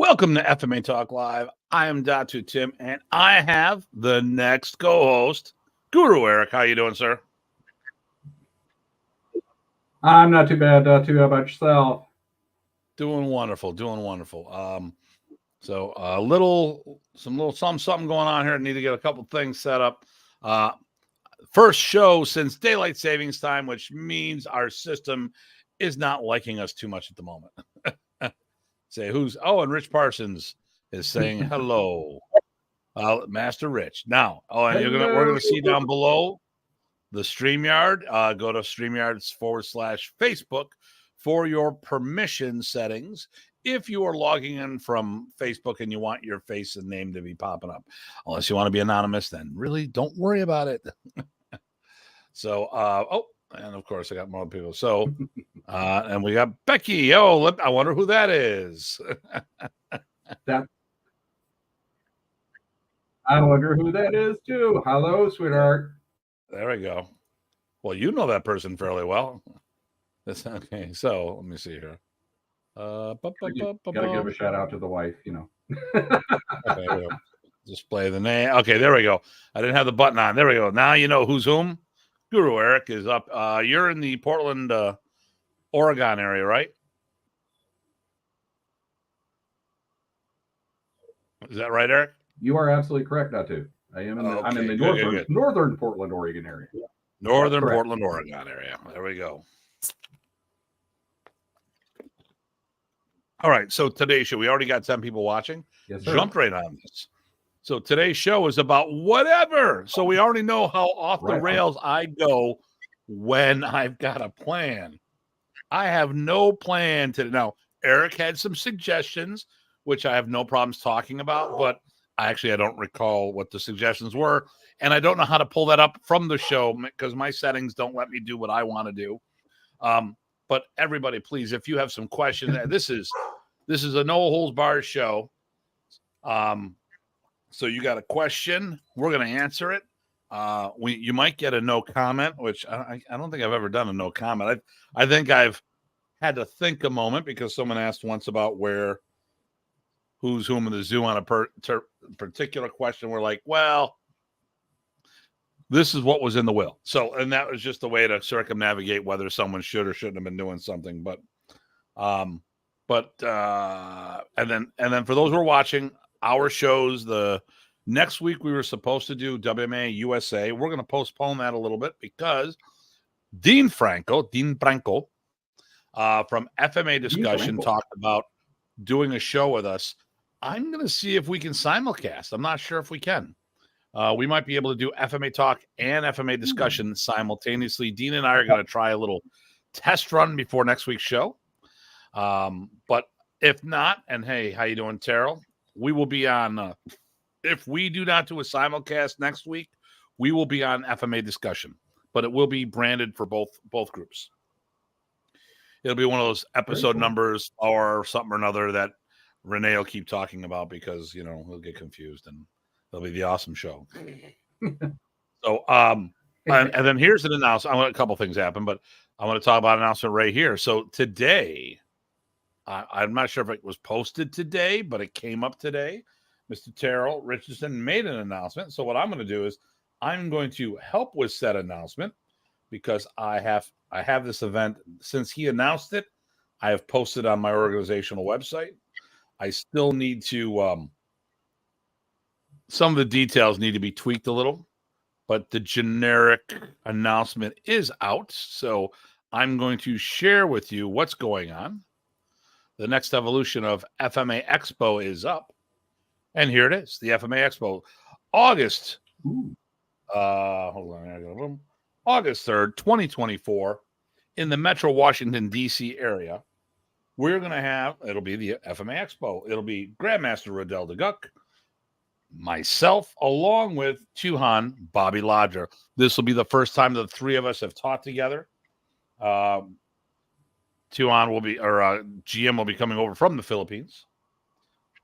Welcome to FMA Talk Live. I am Datu Tim, and I have the next co-host, Guru Eric. How you doing, sir? I'm not too bad, Datu. How about yourself? Doing wonderful, So a little something going on here. I need to get a couple things set up. First show since daylight savings time, which means our system is not liking us too much at the moment. Say who's? Oh, and Rich Parsons is saying hello, Master Rich. Now, and we're gonna see down below the StreamYard. Go to StreamYard/Facebook for your permission settings. If you are logging in from Facebook and you want your face and name to be popping up, unless you want to be anonymous, then really don't worry about it. So, and of course I got more people. So, and we got Becky. Oh, I wonder who that is. I wonder who that is too. Hello, sweetheart. There we go. Well, you know that person fairly well. That's okay. So let me see here. Gotta give a shout out to the wife, you know. Okay, display the name. Okay, there we go. I didn't have the button on. There we go. Now you know who's whom. Guru Eric is up. You're in the Portland, Oregon area, right? Is that right, Eric? You are absolutely correct, Datu. I'm in the northern Portland, Oregon area. Northern Portland, Oregon area. There we go. All right. So today's show, we already got 10 people watching. Yes, sir. Jumped right on this. So today's show is about whatever. So we already know how off the rails I go when I've got a plan. I have no plan today. Now, Eric had some suggestions, which I have no problems talking about, but I don't recall what the suggestions were. And I don't know how to pull that up from the show because my settings don't let me do what I want to do. But everybody, please, if you have some questions, this is a no holds barred show. So you got a question, we're going to answer it. You might get a no comment, which I don't think I've ever done a no comment. I think I've had to think a moment because someone asked once about who's whom in the zoo on a particular question. We're like, well, this is what was in the will. So, and that was just a way to circumnavigate whether someone should or shouldn't have been doing something. And then for those who are watching our shows, the next week we were supposed to do WMA USA. We're going to postpone that a little bit because Dean Franco from FMA Discussion talked about doing a show with us. I'm going to see if we can simulcast. I'm not sure if we can. We might be able to do FMA Talk and FMA Discussion simultaneously. Dean and I are going to try a little test run before next week's show. But if not, and hey, how you doing, Terrell? We will be on, if we do not do a simulcast next week, we will be on FMA Discussion, but it will be branded for both groups. It'll be one of those episode numbers or something or another that Renee will keep talking about because, he'll get confused and it'll be the awesome show. So, and then here's an announcement. I want a couple things happen, but I want to talk about an announcement right here. So today, I'm not sure if it was posted today, but it came up today. Mr. Terrell Richardson made an announcement. So what I'm going to do is I'm going to help with said announcement because I have this event. Since he announced it, I have posted on my organizational website. I still need to, some of the details need to be tweaked a little, but the generic announcement is out. So I'm going to share with you what's going on. The next evolution of FMA Expo is up. And here it is, the FMA Expo, August 3rd, 2024, in the Metro Washington, D.C. area. We're going to have, it'll be the FMA Expo. It'll be Grandmaster Rodell DeGuck, myself, along with Chuhan Bobby Lodger. This will be the first time the three of us have taught together. Chuhan will be, or GM will be coming over from the Philippines.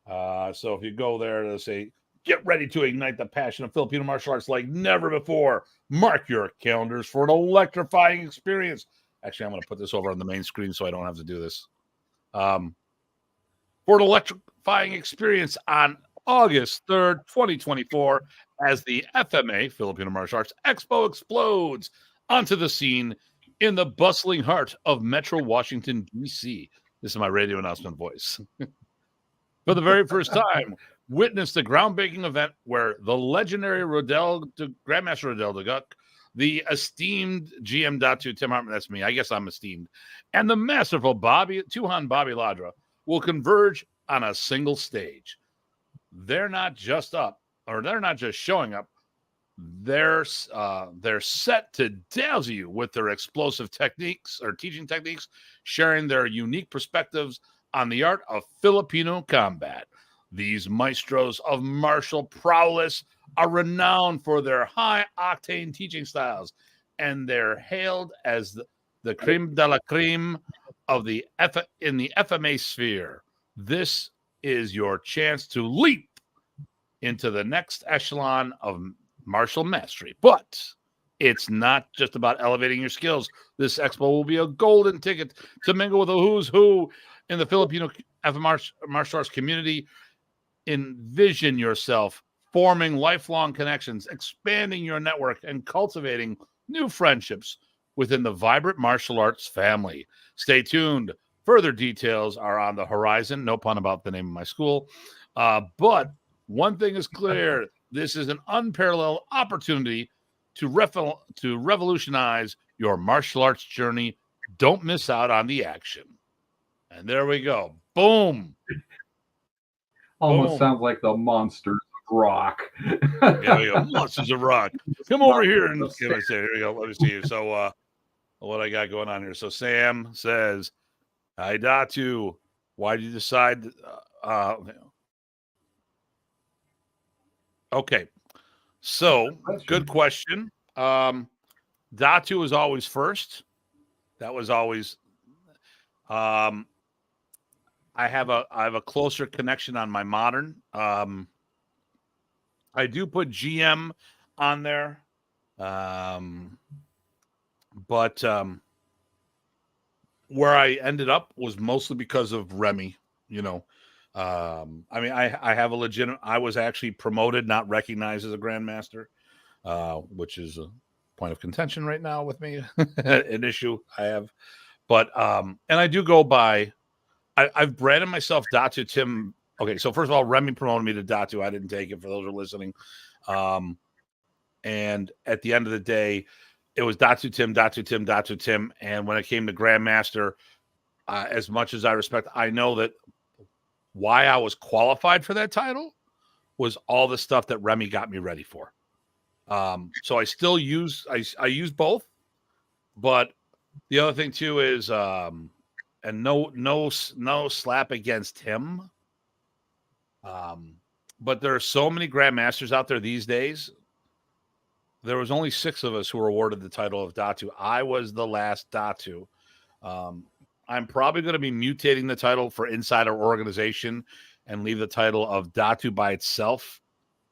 So if you go there, they'll say, get ready to ignite the passion of Filipino martial arts like never before. Mark your calendars for an electrifying experience. Actually, I'm going to put this over on the main screen so I don't have to do this. For an electrifying electrifying experience on August 3rd, 2024, as the FMA, Filipino Martial Arts Expo, explodes onto the scene in the bustling heart of Metro Washington, D.C. This is my radio announcement voice. For the very first time, witness the groundbreaking event where the legendary Grandmaster Rodel de Guck, the esteemed GM Datu Tim Hartman, that's me, I guess I'm esteemed, and the masterful Tuhan Bobby Ladra will converge on a single stage. They're not just showing up. They're set to dazzle you with their explosive techniques or teaching techniques, sharing their unique perspectives on the art of Filipino combat. These maestros of martial prowess are renowned for their high-octane teaching styles, and they're hailed as the creme de la creme of in the FMA sphere. This is your chance to leap into the next echelon of martial mastery. But it's not just about elevating your skills. This expo will be a golden ticket to mingle with a who's who in the Filipino martial arts community. Envision yourself forming lifelong connections, expanding your network, and cultivating new friendships within the vibrant martial arts family. Stay tuned. Further details are on the horizon. No pun about the name of my school. But one thing is clear. This is an unparalleled opportunity to revolutionize your martial arts journey. Don't miss out on the action. And there we go. Boom. Almost sounds like the Monsters of Rock. There we go. Monsters of Rock. Come over here and give us here we go. Let me see you. So what I got going on here. So Sam says, hi Datu. Why did you decide okay. So good question. Datu is always first. That was always I have a closer connection on my modern. I do put GM on there, but where I ended up was mostly because of Remy. You know, I mean, I have a legitimate. I was actually promoted, not recognized as a grandmaster, which is a point of contention right now with me, an issue I have. But and I do go by. I've branded myself Datu Tim. Okay, so first of all, Remy promoted me to Datu. I didn't take it for those who are listening. And at the end of the day, it was Datu Tim, Datu Tim, Datu Tim. And when it came to Grandmaster, as much as I respect, I know that why I was qualified for that title was all the stuff that Remy got me ready for. So I still use I use both, but the other thing too is and no slap against him. But there are so many grandmasters out there these days. There was only 6 of us who were awarded the title of Datu. I was the last Datu. I'm probably going to be mutating the title for inside our organization and leave the title of Datu by itself,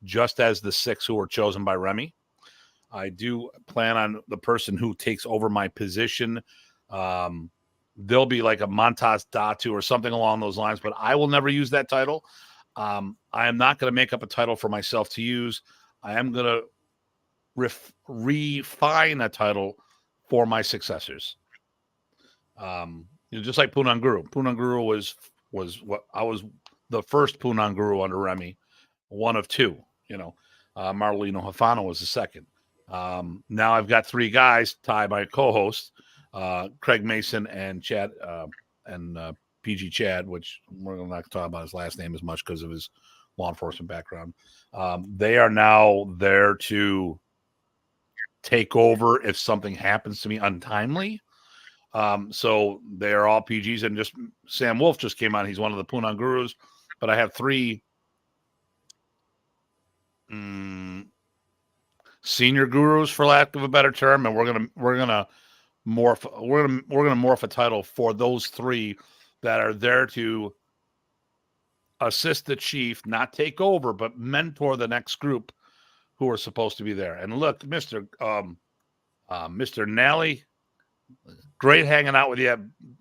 just as the 6 who were chosen by Remy. I do plan on the person who takes over my position. There'll be like a Montas Datu or something along those lines, but I will never use that title. I am not going to make up a title for myself to use. I am going to refine a title for my successors. Just like Punong Guro. Punong Guro was what I was the first Punong Guro under Remy, one of 2. You know, Marlino Hafano was the second. Now I've got 3 guys, Ty, my co-host, Craig Mason and Chad and PG Chad, which we're not going to talk about his last name as much because of his law enforcement background. They are now there to take over if something happens to me untimely. So they're all PGs, and just Sam Wolf just came on. He's one of the Punong Gurus, but I have 3 senior gurus, for lack of a better term, and we're gonna morph a title for those 3 that are there to assist the chief, not take over, but mentor the next group who are supposed to be there. And look, Mr. Nally, great hanging out with you at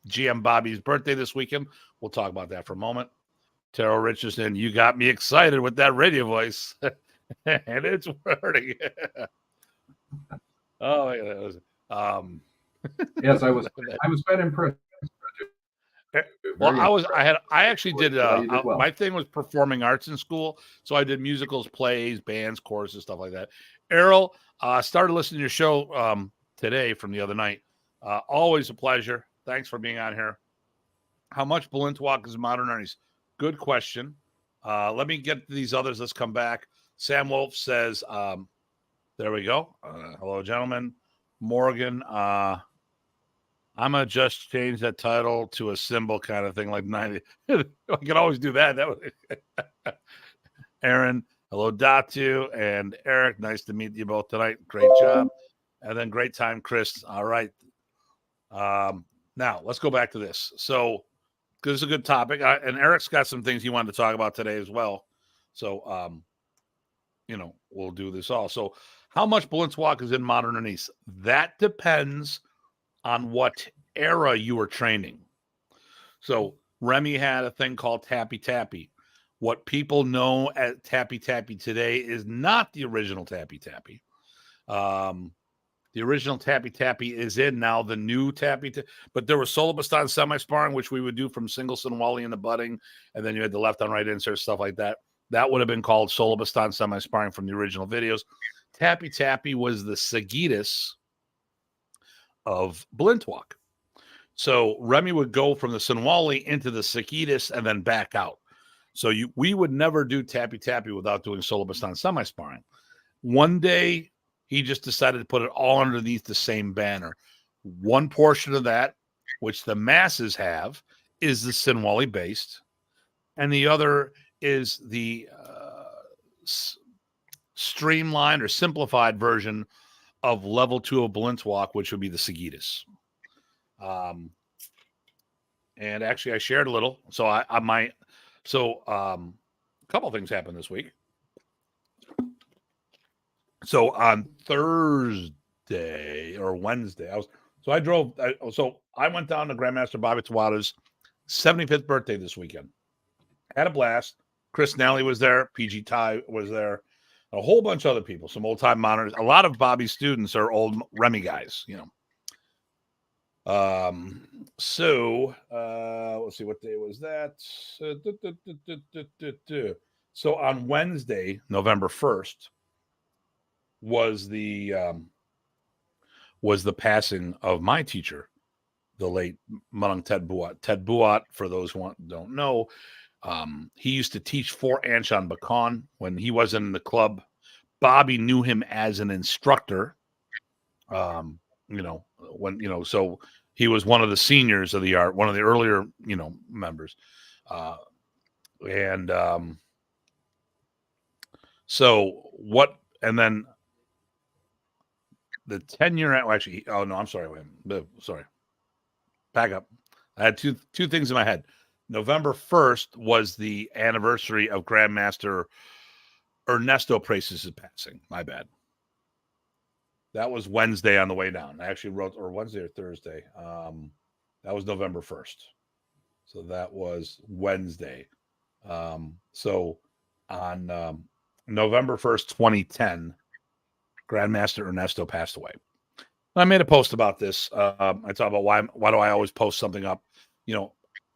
GM Bobby's birthday this weekend. We'll talk about that for a moment. Terrell Richardson, you got me excited with that radio voice. And it's working. Oh, yes, I was quite impressed. Well, I actually did, my thing was performing arts in school. So I did musicals, plays, bands, choruses, stuff like that. Errol, started listening to your show today from the other night. Always a pleasure. Thanks for being on here. How much Balintawak is modern armies? Good question. Let me get these others. Let's come back. Sam Wolf says, there we go. Hello, gentlemen. Morgan, I'm going to just change that title to a symbol kind of thing, like 90. I can always do that. That was Aaron, hello, Datu, and Eric. Nice to meet you both tonight. Great job. And then great time, Chris. All right. Now, let's go back to this. So, this is a good topic. And Eric's got some things he wanted to talk about today as well. So, we'll do this all. So, how much Balintawak is in modern Anise? That depends on what era you were training. So, Remy had a thing called Tappy Tappy. What people know as Tappy Tappy today is not the original Tappy Tappy. The original Tappy Tappy is in now, the new Tappy Tappy. But there was solo baston semi-sparring, which we would do from single Sinwali in the butting. And then you had the left on right insert, stuff like that. That would have been called solo baston semi-sparring from the original videos. Tappy Tappy was the Sagitas of Balintawak. So Remy would go from the Sinwali into the Sagitas and then back out. So we would never do Tappy Tappy without doing solo baston semi-sparring. One day, he just decided to put it all underneath the same banner. One portion of that, which the masses have, is the Sinwali based, and the other is the streamlined or simplified version of level 2 of Balintawak, which would be the Sagitas. And actually, I shared a little. So a couple things happened this week. So on Thursday or Wednesday, I went down to Grandmaster Bobby Tawada's 75th birthday this weekend. Had a blast. Chris Nally was there. PG Tye was there. A whole bunch of other people, some old-time monitors. A lot of Bobby's students are old Remy guys, So let's see, what day was that? So on Wednesday, November 1st, was the passing of my teacher, the late Punong Ted Buat. Ted Buat, for those who don't know, he used to teach for Anshan Bakan when he wasn't in the club. Bobby knew him as an instructor. So he was one of the seniors of the art, one of the earlier, members. And then the 10-year, actually, oh no, I'm sorry. Sorry. Back up. I had two things in my head. November 1st was the anniversary of Grandmaster Ernesto Preces' passing. My bad. That was Wednesday on the way down. I actually wrote, or Wednesday or Thursday. That was November 1st. So that was Wednesday. So on November 1st, 2010, Grandmaster Ernesto passed away. I made a post about this. I talk about why do I always post something up?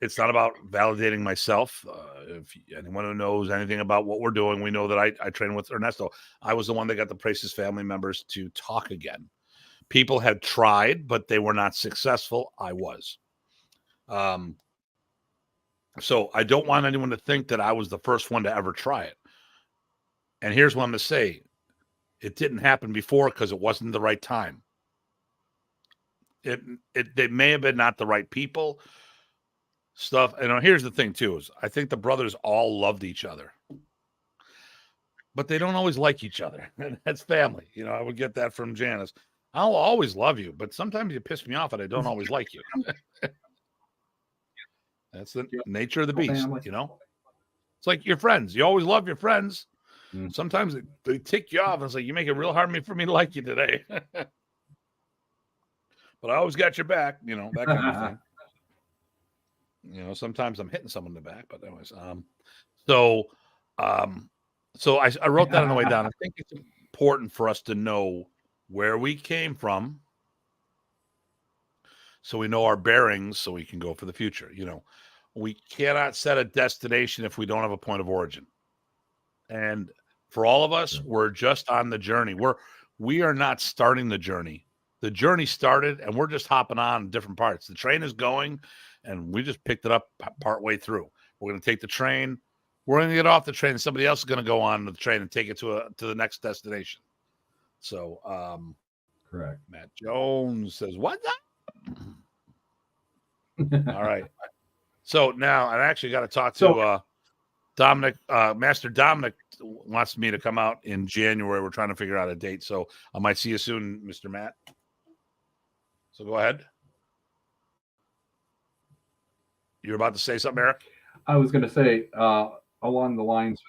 It's not about validating myself. If anyone who knows anything about what we're doing, we know that I train with Ernesto. I was the one that got the Preces family members to talk again. People had tried, but they were not successful. I was. So I don't want anyone to think that I was the first one to ever try it. And here's what I'm going to say. It didn't happen before because it wasn't the right time. They may have been not the right people. Stuff. And here's the thing too, is I think the brothers all loved each other. But they don't always like each other. That's family. I would get that from Janice. I'll always love you, but sometimes you piss me off and I don't always like you. That's the nature of the beast, It's like your friends. You always love your friends. Sometimes they tick you off and it's like, you make it real hard for me to like you today. But I always got your back, that kind of thing. sometimes I'm hitting someone in the back, but anyways, so I wrote that on the way down. I think it's important for us to know where we came from, so we know our bearings, so we can go for the future. We cannot set a destination if we don't have a point of origin. And for all of us, we're just on the journey. We are not starting the journey. The journey started, and we're just hopping on different parts. The train is going, and we just picked it up partway through. We're going to take the train. We're going to get off the train, and somebody else is going to go on the train and take it to the next destination. So, correct. Matt Jones says, "What?" All right. So now I actually got to talk to Dominic. Master Dominic wants me to come out in January. We're trying to figure out a date. So I might see you soon, Mr. Matt. So go ahead. You're about to say something, Eric? I was going to say along the lines.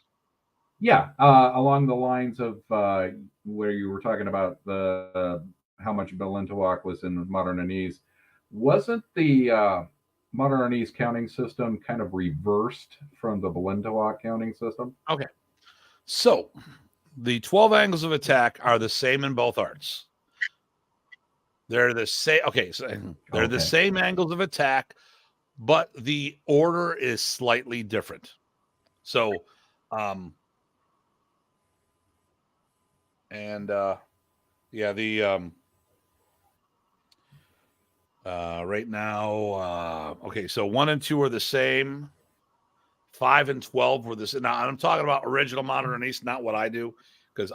Yeah, along the lines of where you were talking about how much Balintawak was in modern Anese. Wasn't the modern Anese counting system kind of reversed from the Balintawak counting system? Okay. So the 12 angles of attack are the same in both arts. They're the same. Okay. So they're the same angles of attack, but the order is slightly different. So, right now, okay, so 1 and 2 are the same. 5 and 12 were this. Now I'm talking about original modern Anese, not what I do, because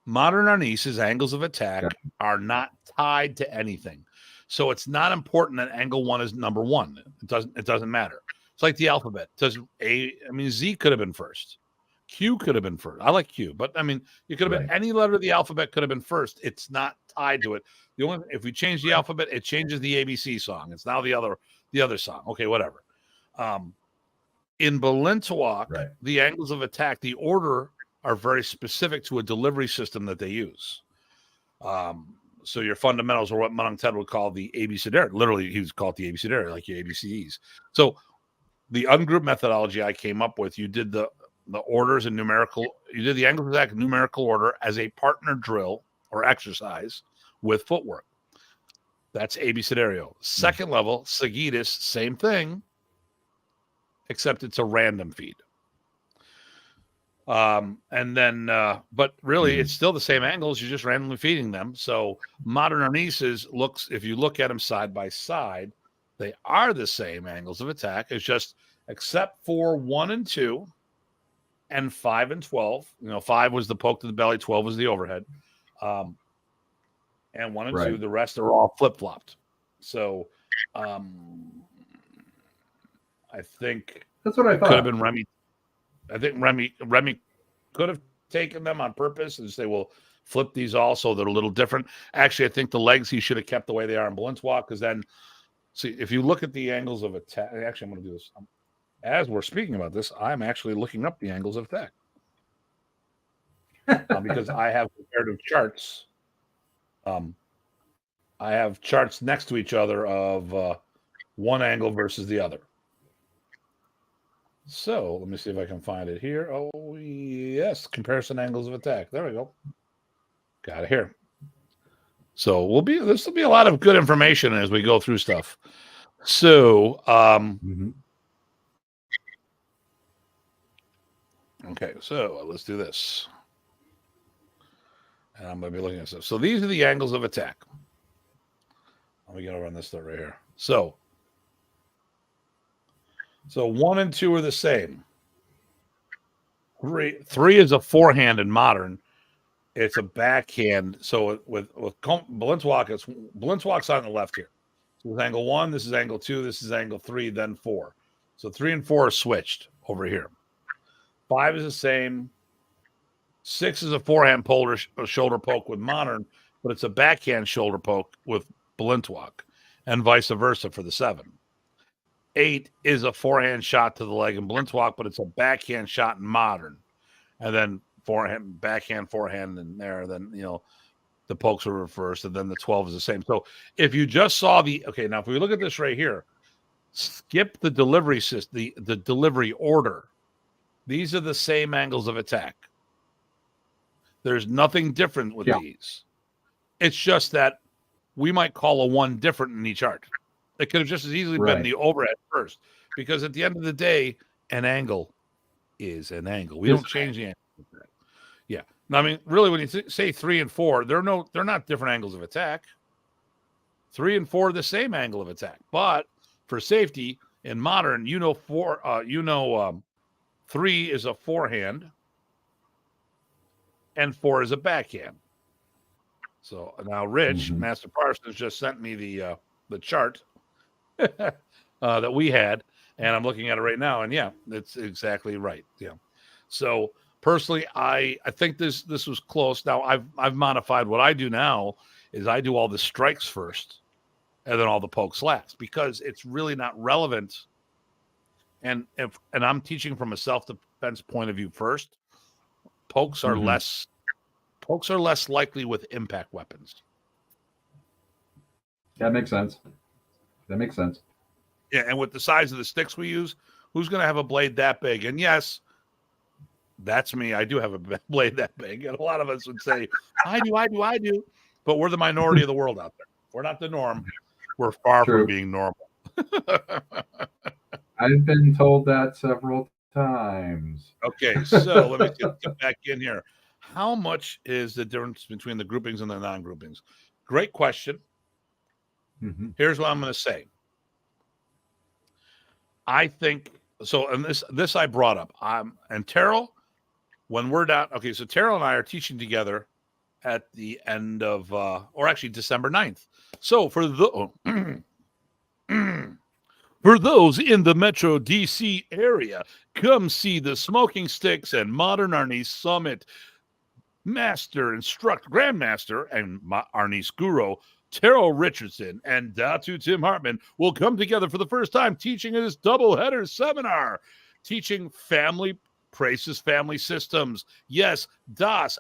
modern Anese's angles of attack are not tied to anything. So it's not important that angle 1 is number 1. It doesn't matter. It's like the alphabet. Z could have been first. Q could have been first. I like Q, but you could have been any letter of the alphabet could have been first. It's not tied to it. If we change the alphabet, it changes the ABC song. It's now the other song. Okay, whatever. In Balintawak, the angles of attack, the order are very specific to a delivery system that they use. So your fundamentals are what Punong Ted would call the ABCDer. Literally, he would call it the ABCDer, like your ABCs. So the ungroup methodology I came up with, you did the orders in numerical, you did the angles of attack numerical order as a partner drill or exercise with footwork. That's ABCDerio. Second level, Seguidis, same thing, except it's a random feed. And then, but really, it's still the same angles. You're just randomly feeding them. So modern Aneses if you look at them side by side, they are the same angles of attack. It's just except for 1 and 2 and 5 and 12. 5 was the poke to the belly, 12 was the overhead. And 1 and 2, the rest are all flip-flopped. So I think that's what I thought. Could have been Remy. I think Remy could have taken them on purpose and say, "Well, flip these all so they're a little different." Actually, I think the legs he should have kept the way they are in Balintawak, because then, see, if you look at the angles of attack. Actually, I'm going to do this as we're speaking about this. I'm actually looking up the angles of attack because I have comparative charts. I have charts next to each other of one angle versus the other. So let me see if I can find it here. Oh, yes. Comparison angles of attack. There we go. Got it here. So this will be a lot of good information as we go through stuff. So, okay. So let's do this. And I'm going to be looking at stuff. So these are the angles of attack. Let me get over on this stuff right here. So 1 and 2 are the same. 3 is a forehand in modern. It's a backhand. So with Balintawak, Balintawak's on the left here. So this is angle 1, this is angle 2, this is angle 3, then 4. So 3 and 4 are switched over here. 5 is the same. 6 is a forehand shoulder poke with modern, but it's a backhand shoulder poke with Balintawak, and vice versa for the 7. 8 is a forehand shot to the leg in Balintawak, but it's a backhand shot in modern. And then backhand, forehand in there. Then, the pokes are reversed, and then the 12 is the same. So if you just saw now if we look at this right here, Skip the delivery system, the delivery order. These are the same angles of attack. There's nothing different with these. It's just that we might call a 1 different in each art. It could have just as easily been the overhead first, because at the end of the day, an angle is an angle. We don't change the angle. Yeah. Now, I mean, really, when you say 3 and 4, they're not different angles of attack. 3 and 4 are the same angle of attack, but for safety in modern, 3 is a forehand and 4 is a backhand. So now Rich, Master Parsons, just sent me the chart that we had, and I'm looking at it right now, and yeah, it's exactly right. Yeah. So personally, I think this was close. Now I've modified what I do now is I do all the strikes first and then all the pokes last, because it's really not relevant. And I'm teaching from a self-defense point of view first. Pokes are less likely with impact weapons. That makes sense. Yeah, and with the size of the sticks we use, who's going to have a blade that big? And yes, that's me. I do have a blade that big. And a lot of us would say, I do. But we're the minority of the world out there. We're not the norm. We're far from being normal. I've been told that several times. Okay, so let me get back in here. How much is the difference between the groupings and the non-groupings? Great question. Here's what I'm going to say. I think so, and this I brought up. And Terrell, when we're down, okay, so Terrell and I are teaching together at the end of, or actually December 9th. So for those in the Metro DC area, come see the Smoking Sticks and Modern Arnis Summit. Grandmaster and Arnis Guro, Terrell Richardson, and Datu Tim Hartman will come together for the first time teaching in this doubleheader seminar, teaching family systems. Yes, DOS,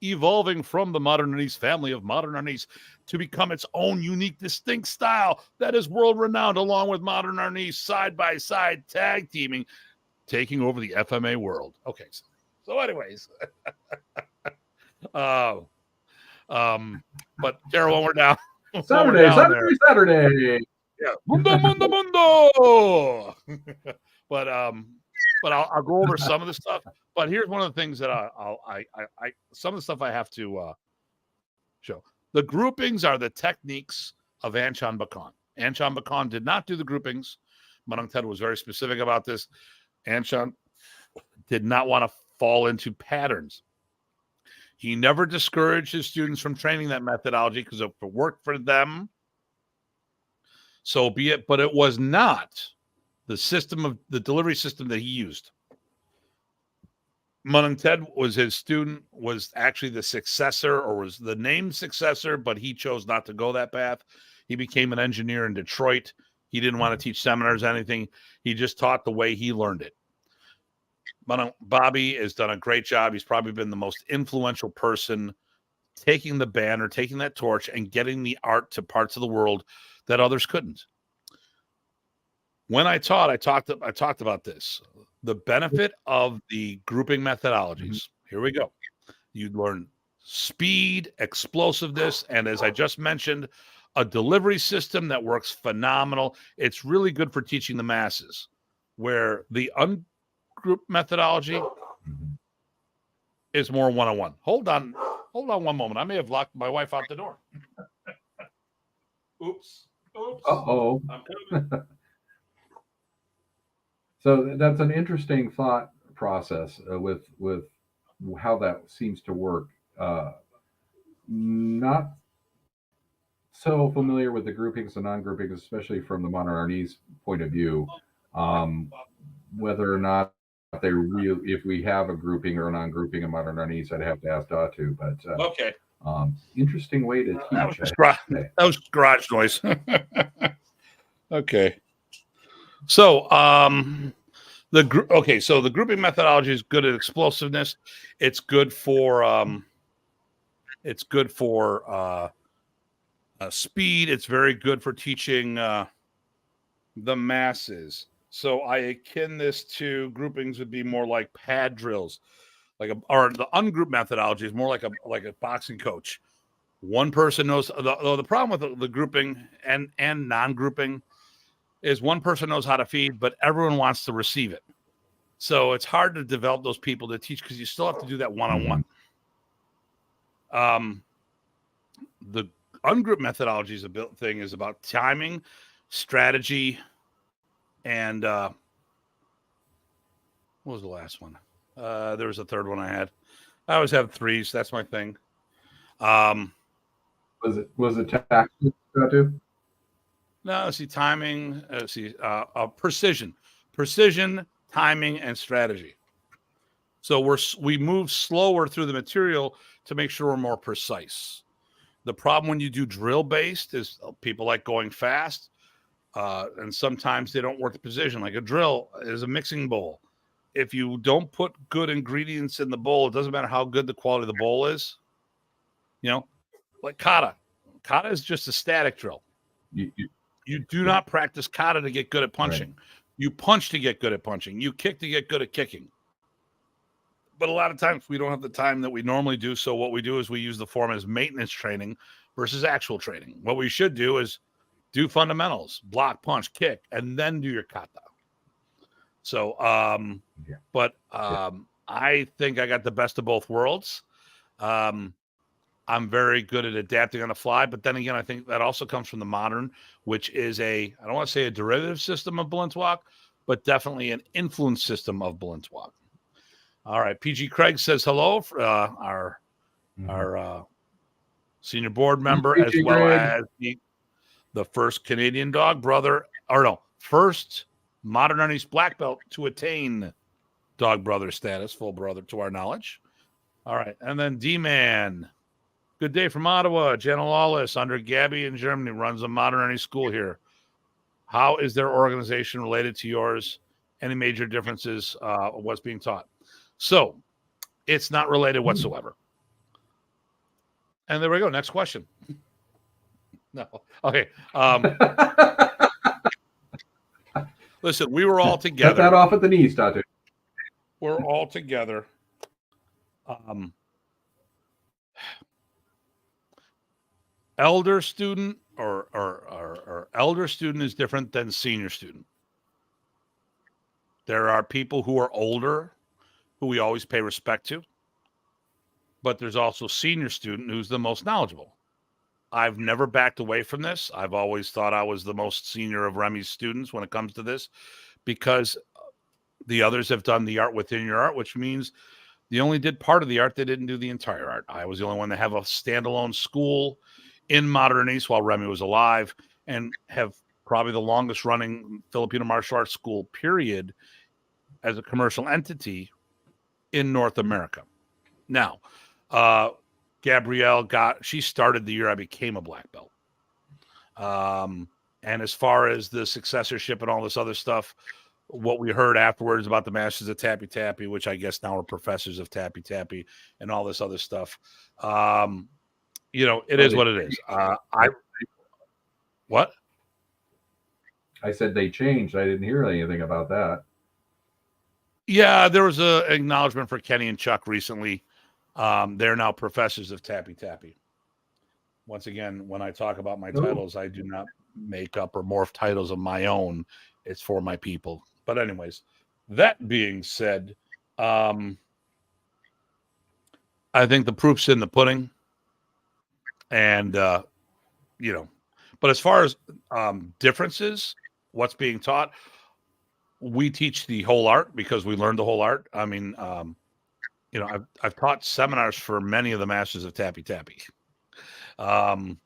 evolving from the Modern Arnis family of Modern Arnis to become its own unique, distinct style that is world-renowned, along with Modern Arnis side-by-side tag teaming, taking over the FMA world. Okay, so anyways... but Terrell, when we're down, Saturday. Yeah, mundo. But I'll go over some of the stuff. But here's one of the things that some of the stuff I have to show. The groupings are the techniques of Anchan Bakan. Anchan Bakan did not do the groupings. Punong Ted was very specific about this. Anchan did not want to fall into patterns. He never discouraged his students from training that methodology because if it worked for them, so be it. But it was not the delivery system that he used. Punong Ted was his student, was actually the successor, or was the named successor, but he chose not to go that path. He became an engineer in Detroit. He didn't want to teach seminars, anything. He just taught the way he learned it. Bobby has done a great job. He's probably been the most influential person taking the banner, taking that torch, and getting the art to parts of the world that others couldn't. When I taught, I talked about this. The benefit of the grouping methodologies. Here we go. You learn speed, explosiveness, and as I just mentioned, a delivery system that works phenomenal. It's really good for teaching the masses, where the group methodology is more one-on-one. Hold on one moment. I may have locked my wife out the door. Oops. Uh-oh. I'm coming. So that's an interesting thought process with how that seems to work. Not so familiar with the groupings and non-groupings, especially from the Modern Arnis point of view. Whether or not if we have a grouping or a non-grouping in Modern Arnis, I'd have to ask Datu. But okay. Interesting way to teach. That was garage noise. Okay. So the grouping methodology is good at explosiveness. It's good for speed. It's very good for teaching the masses. So I akin this to groupings would be more like pad drills, or the ungroup methodology is more like a boxing coach. One person knows. The problem with the grouping and non-grouping is one person knows how to feed, but everyone wants to receive it. So it's hard to develop those people to teach because you still have to do that one-on-one. The ungroup methodology is about timing, strategy, and what was the last one? There was a third one I had. I always have threes. That's my thing. Was it tactics, Datu? No, timing. Precision, timing, and strategy. So we move slower through the material to make sure we're more precise. The problem when you do drill based is people like going fast, and sometimes they don't work the precision. Like a drill is a mixing bowl. If you don't put good ingredients in the bowl, it doesn't matter how good the quality of the bowl is. Like kata. Kata is just a static drill. You do not practice kata to get good at punching. Right. You punch to get good at punching. You kick to get good at kicking. But a lot of times we don't have the time that we normally do. So what we do is we use the form as maintenance training versus actual training. What we should do is do fundamentals, block, punch, kick, and then do your kata. So, I think I got the best of both worlds. I'm very good at adapting on the fly, but then again, I think that also comes from the modern, which is I don't want to say a derivative system of Balintawak, but definitely an influence system of Balintawak. All right. PG Craig says hello for our senior board member, as well as the first Canadian dog brother, first modern Ernie's black belt to attain dog brother status, full brother to our knowledge. All right. And then D-Man. Good day from Ottawa. Jenna Lawless, under Gabby in Germany, runs a modern Ernie school here. How is their organization related to yours? Any major differences of what's being taught? So it's not related whatsoever. And there we go. Next question. No. Okay. Listen, we were all together. Cut that off at the knees, Datu. We're all together. Elder student or elder student is different than senior student. There are people who are older who we always pay respect to, but there's also senior student who's the most knowledgeable. I've never backed away from this. I've always thought I was the most senior of Remy's students when it comes to this, because the others have done the art within your art, which means they only did part of the art. They didn't do the entire art. I was the only one to have a standalone school in modern East while Remy was alive, and have probably the longest running Filipino martial arts school period as a commercial entity in North America. Now, Gabrielle she started the year I became a black belt. And as far as the successorship and all this other stuff, what we heard afterwards about the Masters of Tappy Tappy, which I guess now are professors of Tappy Tappy and all this other stuff. It is what it is. What? I said they changed. I didn't hear anything about that. Yeah, there was an acknowledgement for Kenny and Chuck recently. They're now professors of Tappy Tappy. Once again, when I talk about my titles, I do not make up or morph titles of my own. It's for my people. But anyways, that being said, I think the proof's in the pudding. And, but as far as differences, what's being taught, we teach the whole art because we learned the whole art. I mean, I've taught seminars for many of the Masters of Tappy Tappy. I've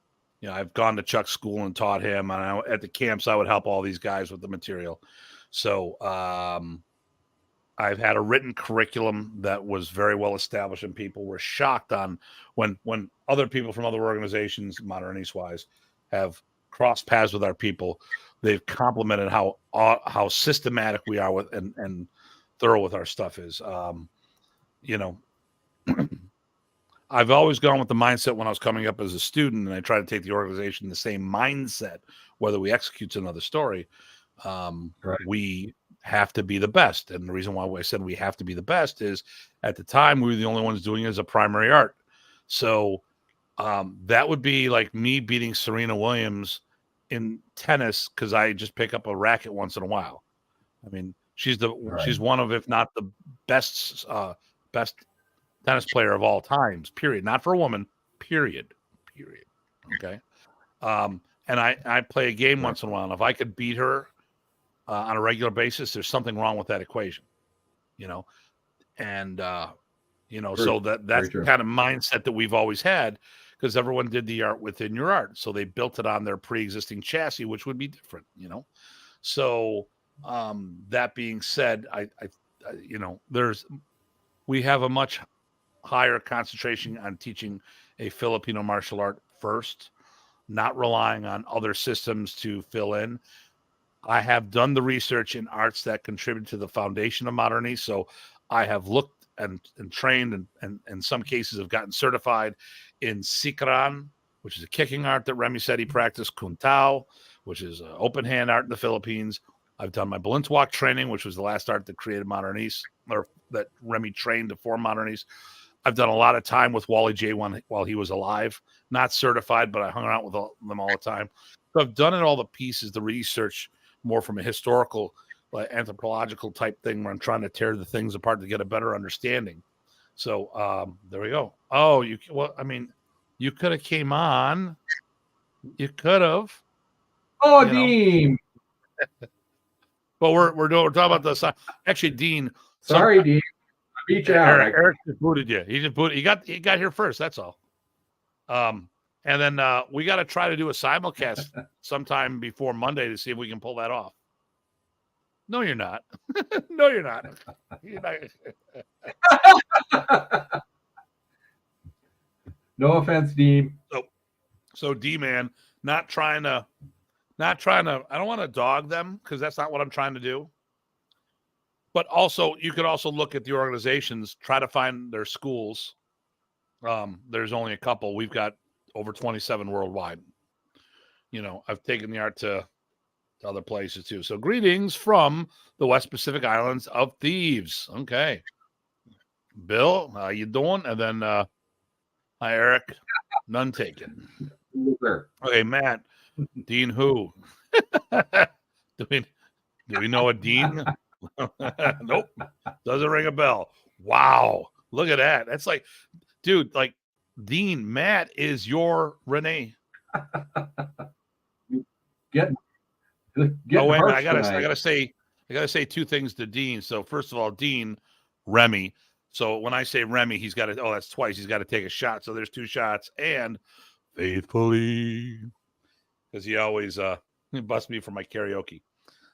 gone to Chuck's school and taught him, and at the camps, I would help all these guys with the material. So I've had a written curriculum that was very well established, and people were shocked on when other people from other organizations, modern East-wise, have crossed paths with our people. They've complimented how systematic we are with and thorough with our stuff is. I've always gone with the mindset when I was coming up as a student, and I try to take the organization the same mindset, whether we execute's another story. Right. We have to be the best. And the reason why I said we have to be the best is at the time we were the only ones doing it as a primary art. So that would be like me beating Serena Williams in tennis because I just pick up a racket once in a while. I mean, she's one of, if not the best tennis player of all times, period. Not for a woman, period. Okay. And I play a game once in a while. And if I could beat her on a regular basis, there's something wrong with that equation, and True. so that's the kind of mindset that we've always had, because everyone did the art within your art. So they built it on their pre-existing chassis, which would be different, So that being said, we have a much higher concentration on teaching a Filipino martial art first, not relying on other systems to fill in. I have done the research in arts that contribute to the foundation of modernity. So I have looked and trained and in some cases have gotten certified in Sikran, which is a kicking art that Remy said he practiced, Kuntao, which is open hand art in the Philippines. I've done my Balintawak training, which was the last art that created Modernese, or that Remy trained to form Modernese. I've done a lot of time with Wally J while he was alive, not certified, but I hung out with them all the time. So I've done it all the pieces, the research, more from a historical, anthropological type thing, where I'm trying to tear the things apart to get a better understanding. So there we go. Oh, you could have came on. You could have. Oh, Dean. But we're talking about the actually, Dean. Sorry, Dean. I beat you out. Eric just booted you. He just booted. He got here first. That's all. And then we got to try to do a simulcast sometime before Monday to see if we can pull that off. No, you're not. No, you're not. You're not. No offense, Dean. So D man, not trying to. I don't want to dog them, because that's not what I'm trying to do. But also, you could also look at the organizations, try to find their schools. There's only a couple. We've got over 27 worldwide. I've taken the art to other places too. So greetings from the West Pacific Islands of Thieves. Okay. Bill, how you doing? And then hi, Eric. None taken. Okay, Matt. Dean who? Do we know a Dean? Nope. Doesn't ring a bell. Wow. Look at that. That's like, dude, like Dean, Matt is your Renee. Get wait a minute. I gotta say two things to Dean. So first of all, Dean, Remy. So when I say Remy, he's got to, that's twice. He's got to take a shot. So there's two shots. And faithfully, because he always busts me for my karaoke.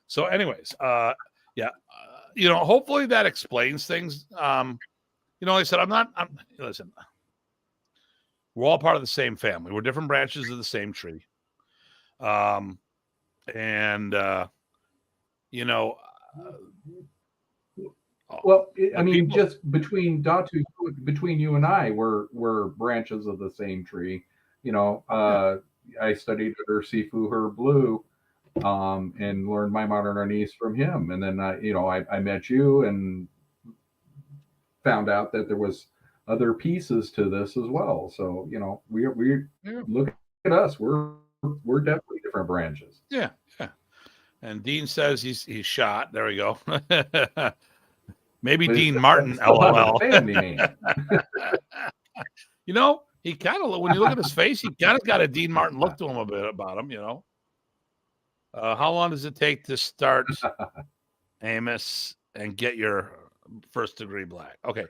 So anyways, hopefully that explains things. Like I said, listen, we're all part of the same family. We're different branches of the same tree. Well, I mean, just between Datu, between you and I, we're branches of the same tree. I studied under Sifu Her Blue, and learned my modern Arnis from him. And then I met you and found out that there was other pieces to this as well. So we look at us. We're definitely different branches. Yeah. And Dean says he's shot. There we go. Maybe Dean Martin. LOL. Family name. He kind of, when you look at his face, he kind of got a Dean Martin look to him a bit about him. How long does it take to start Amos and get your first degree black? Okay.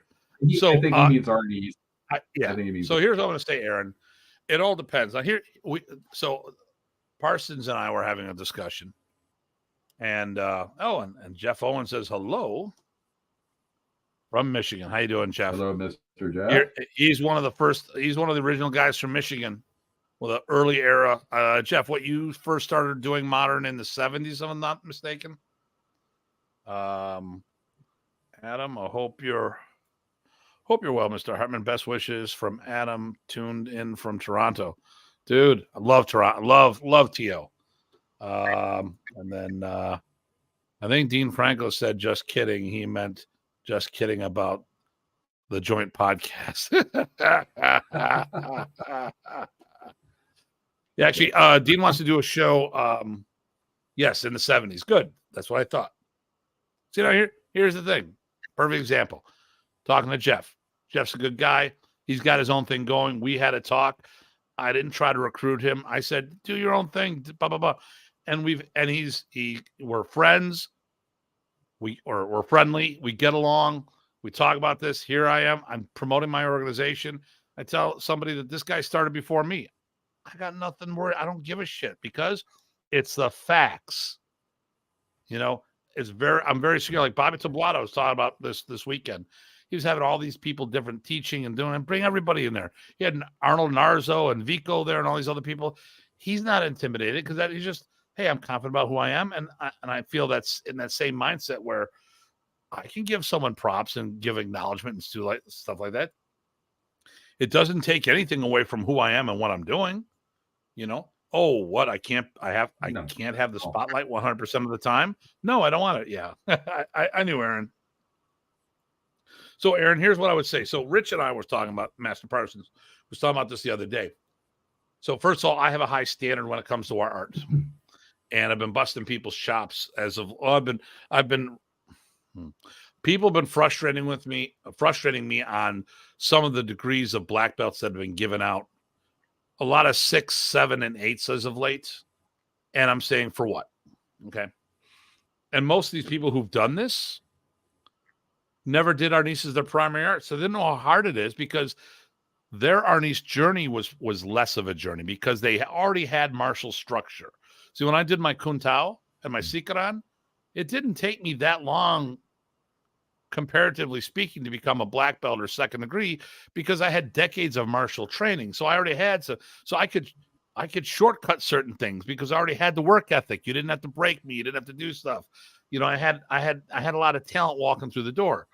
So I think he needs Arnis. Yeah. So here's what I'm going to say, Aaron. It all depends. Now so Parsons and I were having a discussion, and and Jeff Owen says hello from Michigan. How you doing, Jeff? Hello, Mr. Jeff. He's one of the original guys from Michigan with an early era. Jeff, what, you first started doing modern in the 70s, if I'm not mistaken? Adam, I hope you're well, Mr. Hartman. Best wishes from Adam, tuned in from Toronto. Dude, I love Toronto. Love TO. And then I think Dean Franco said, just kidding. He meant just kidding about the joint podcast. Yeah, actually, Dean wants to do a show. Yes, in the 70s. Good. That's what I thought. See, now here's the thing. Perfect example. Talking to Jeff. Jeff's a good guy. He's got his own thing going. We had a talk. I didn't try to recruit him. I said, do your own thing. Blah, blah, blah. And we're friends. We're friendly. We get along. We talk about this. Here I am. I'm promoting my organization. I tell somebody that this guy started before me. I got nothing more. I don't give a shit because it's the facts. You know, I'm very secure. Like Bobby Tablado was talking about this weekend. He was having all these people different teaching and doing and bring everybody in there. He had Arnold Narzo and Vico there and all these other people. He's not intimidated because he's just, hey, I'm confident about who I am. And I feel that's in that same mindset where I can give someone props and give acknowledgement and do stuff like that. It doesn't take anything away from who I am and what I'm doing. You know, I can't have the spotlight 100% of the time. No, I don't want it. Yeah. I knew Aaron. So Aaron, here's what I would say. So Rich and I were talking about, Master Parsons was talking about this the other day. So first of all, I have a high standard when it comes to our art, and I've been busting people's chops people have been frustrating me on some of the degrees of black belts that have been given out. A lot of 6, 7, and 8s as of late. And I'm saying, for what? Okay. And most of these people who've done this never did Arnis as their primary art. So they didn't know how hard it is because their Arnis journey was less of a journey because they already had martial structure. See, when I did my Kun Tao and my Sikaran, it didn't take me that long, comparatively speaking, to become a black belt or second degree because I had decades of martial training. So I already had so I could shortcut certain things because I already had the work ethic. You didn't have to break me. You didn't have to do stuff. You know, I had a lot of talent walking through the door.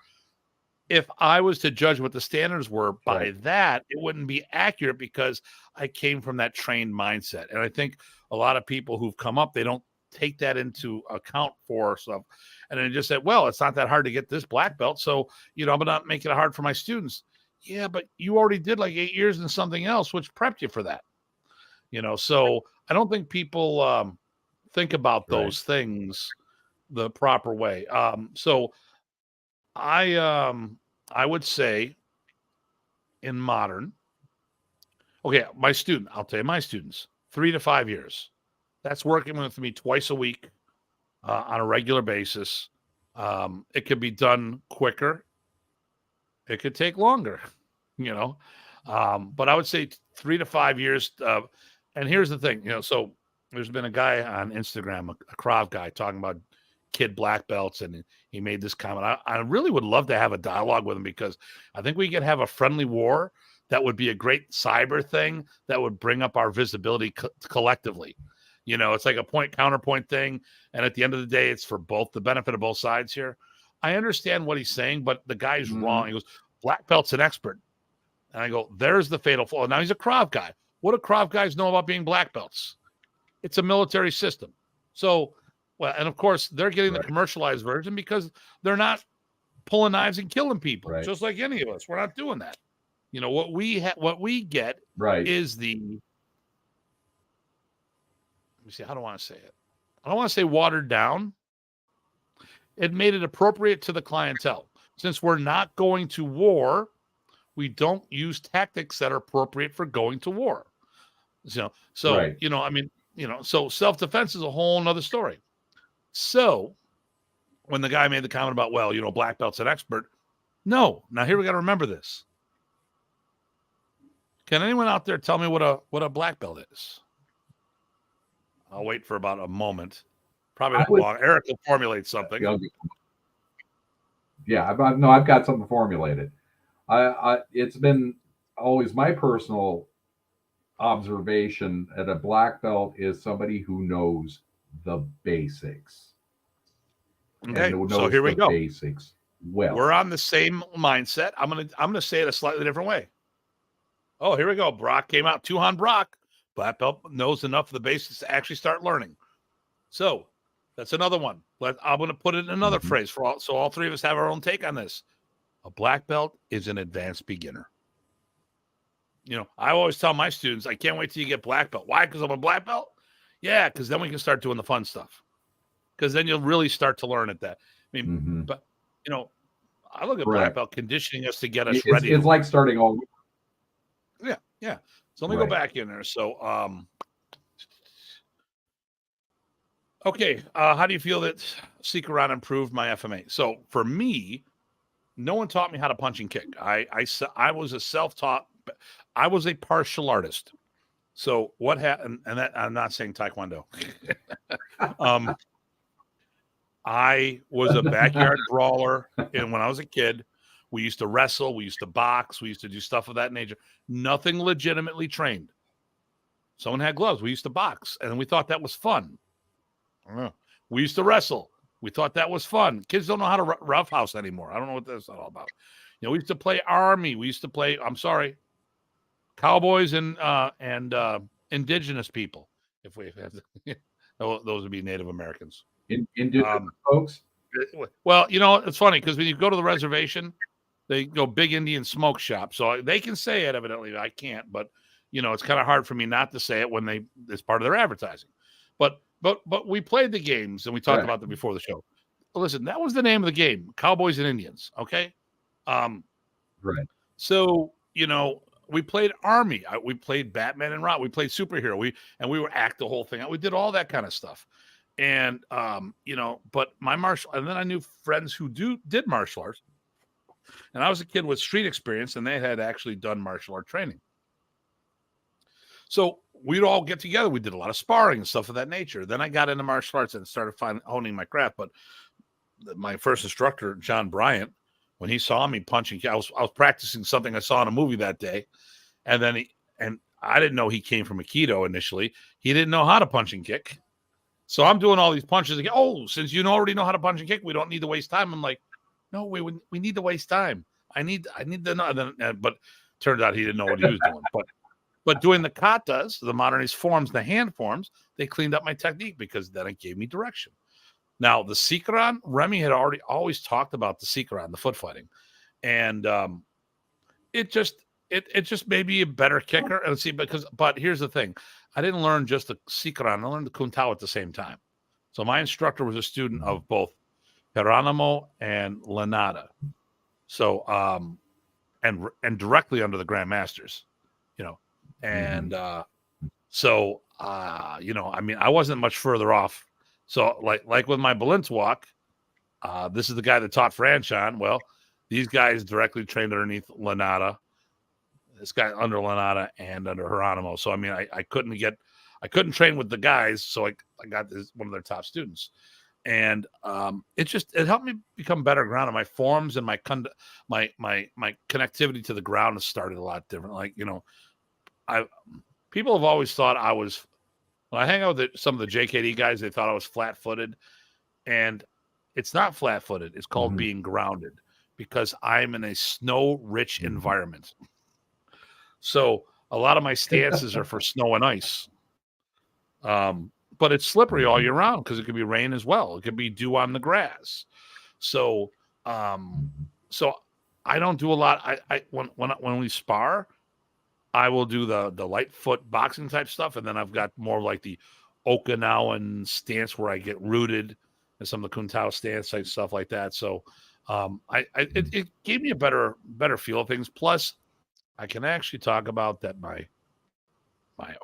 If I was to judge what the standards were by that, it wouldn't be accurate because I came from that trained mindset. And I think a lot of people who've come up, they don't take that into account for stuff. And then just said, well, it's not that hard to get this black belt. So, you know, I'm not making it hard for my students. Yeah, but you already did like 8 years in something else, which prepped you for that. You know, so I don't think people think about those things the proper way. So I would say in modern, okay, I'll tell you my students, 3 to 5 years. That's working with me twice a week on a regular basis. It could be done quicker. It could take longer, you know. But I would say 3 to 5 years. And here's the thing, you know, so there's been a guy on Instagram, a Krav guy, talking about kid black belts, and he made this comment. I really would love to have a dialogue with him because I think we could have a friendly war that would be a great cyber thing that would bring up our visibility collectively. You know, it's like a point counterpoint thing. And at the end of the day, it's for both the benefit of both sides here. I understand what he's saying, but the guy's wrong. He goes, black belt's an expert. And I go, there's the fatal flaw. Now he's a Krav guy. What do Krav guys know about being black belts? It's a military system. So, well, and of course, they're getting the commercialized version because they're not pulling knives and killing people, just like any of us. We're not doing that. You know, what we get is the, let me see, how do I want to say it? I don't want to say watered down. It made it appropriate to the clientele. Since we're not going to war, we don't use tactics that are appropriate for going to war. You know, I mean, you know, so self-defense is a whole nother story. So when the guy made the comment about, well, you know, black belt's an expert. No, now here we got to remember this. Can anyone out there tell me what a black belt is? I'll wait for about a moment. Probably not long. Eric will formulate something. Yeah, I've got something formulated. It's been always my personal observation that a black belt is somebody who knows the basics. Okay, so here we go. Basics well. We're on the same mindset. I'm gonna say it a slightly different way. Oh, here we go. Brock came out. Tuhan Brock, black belt, knows enough of the basics to actually start learning. So That's another one. I'm going to put it in another phrase so all three of us have our own take on this. A black belt is an advanced beginner. I always tell my students, I can't wait till you get black belt. Why? Because I'm a black belt? Yeah, because then we can start doing the fun stuff. Because then you'll really start to learn at that. I mean, but, I look at black belt conditioning us to get us ready. It's like starting all. Yeah. So let me go back in there. So, okay. How do you feel that Sikaran improved my FMA? So for me, no one taught me how to punch and kick. I was a self-taught. I was a martial artist. So what happened? And that I'm not saying Taekwondo. I was a backyard brawler, and when I was a kid, we used to wrestle, we used to box, we used to do stuff of that nature. Nothing legitimately trained. Someone had gloves. We used to box, and we thought that was fun. We used to wrestle. We thought that was fun. Kids don't know how to roughhouse anymore. I don't know what that's all about. We used to play army. We used to play, cowboys and indigenous people. If we had those would be Native Americans. Indigenous folks. Well, it's funny because when you go to the reservation, they go Big Indian Smoke Shop. So they can say it, evidently. I can't, but it's kind of hard for me not to say it when it's part of their advertising. But we played the games and we talked about them before the show. Listen, that was the name of the game, Cowboys and Indians. Okay. Right. So, we played army. We played Batman and Robin. We played superhero. We were act the whole thing out. We did all that kind of stuff. And, but and then I knew friends who did martial arts. And I was a kid with street experience, and they had actually done martial art training. So we'd all get together. We did a lot of sparring and stuff of that nature. Then I got into martial arts and started honing my craft. But my first instructor, John Bryant, when he saw me punching, I was practicing something I saw in a movie that day. And then I didn't know he came from Aikido initially. He didn't know how to punch and kick. So I'm doing all these punches again. Oh, since you already know how to punch and kick, we don't need to waste time. I'm like, no, we need to waste time. I need to know. But turns out he didn't know what he was doing. But doing the katas, the modernist forms, the hand forms, they cleaned up my technique because then it gave me direction. Now, the Sikaran, Remy had always talked about the Sikaran, the foot fighting. And it just made me a better kicker. And but here's the thing. I didn't learn just the Sikaran. I learned the Kun Tao at the same time. So my instructor was a student of both Geronimo and Lanata. So, and directly under the Grandmasters, and so, I mean, I wasn't much further off. So like with my Balintawak, this is the guy that taught Franchon. Well, these guys directly trained underneath Lanata. This guy under Lanata and under Geronimo. So, I mean, I couldn't train with the guys. So I got one of their top students. And it helped me become better grounded. My forms and my connectivity to the ground has started a lot different. Like, people have always thought when I hang out with some of the JKD guys, they thought I was flat-footed. And it's not flat-footed. It's called being grounded because I'm in a snow-rich environment. So a lot of my stances are for snow and ice. But it's slippery all year round because it could be rain as well. It could be dew on the grass. So so I don't do a lot. When we spar, I will do the light foot boxing type stuff, and then I've got more like the Okinawan stance where I get rooted and some of the Kun Tao stance type stuff like that. So it gave me a better feel of things. Plus, I can actually talk about that my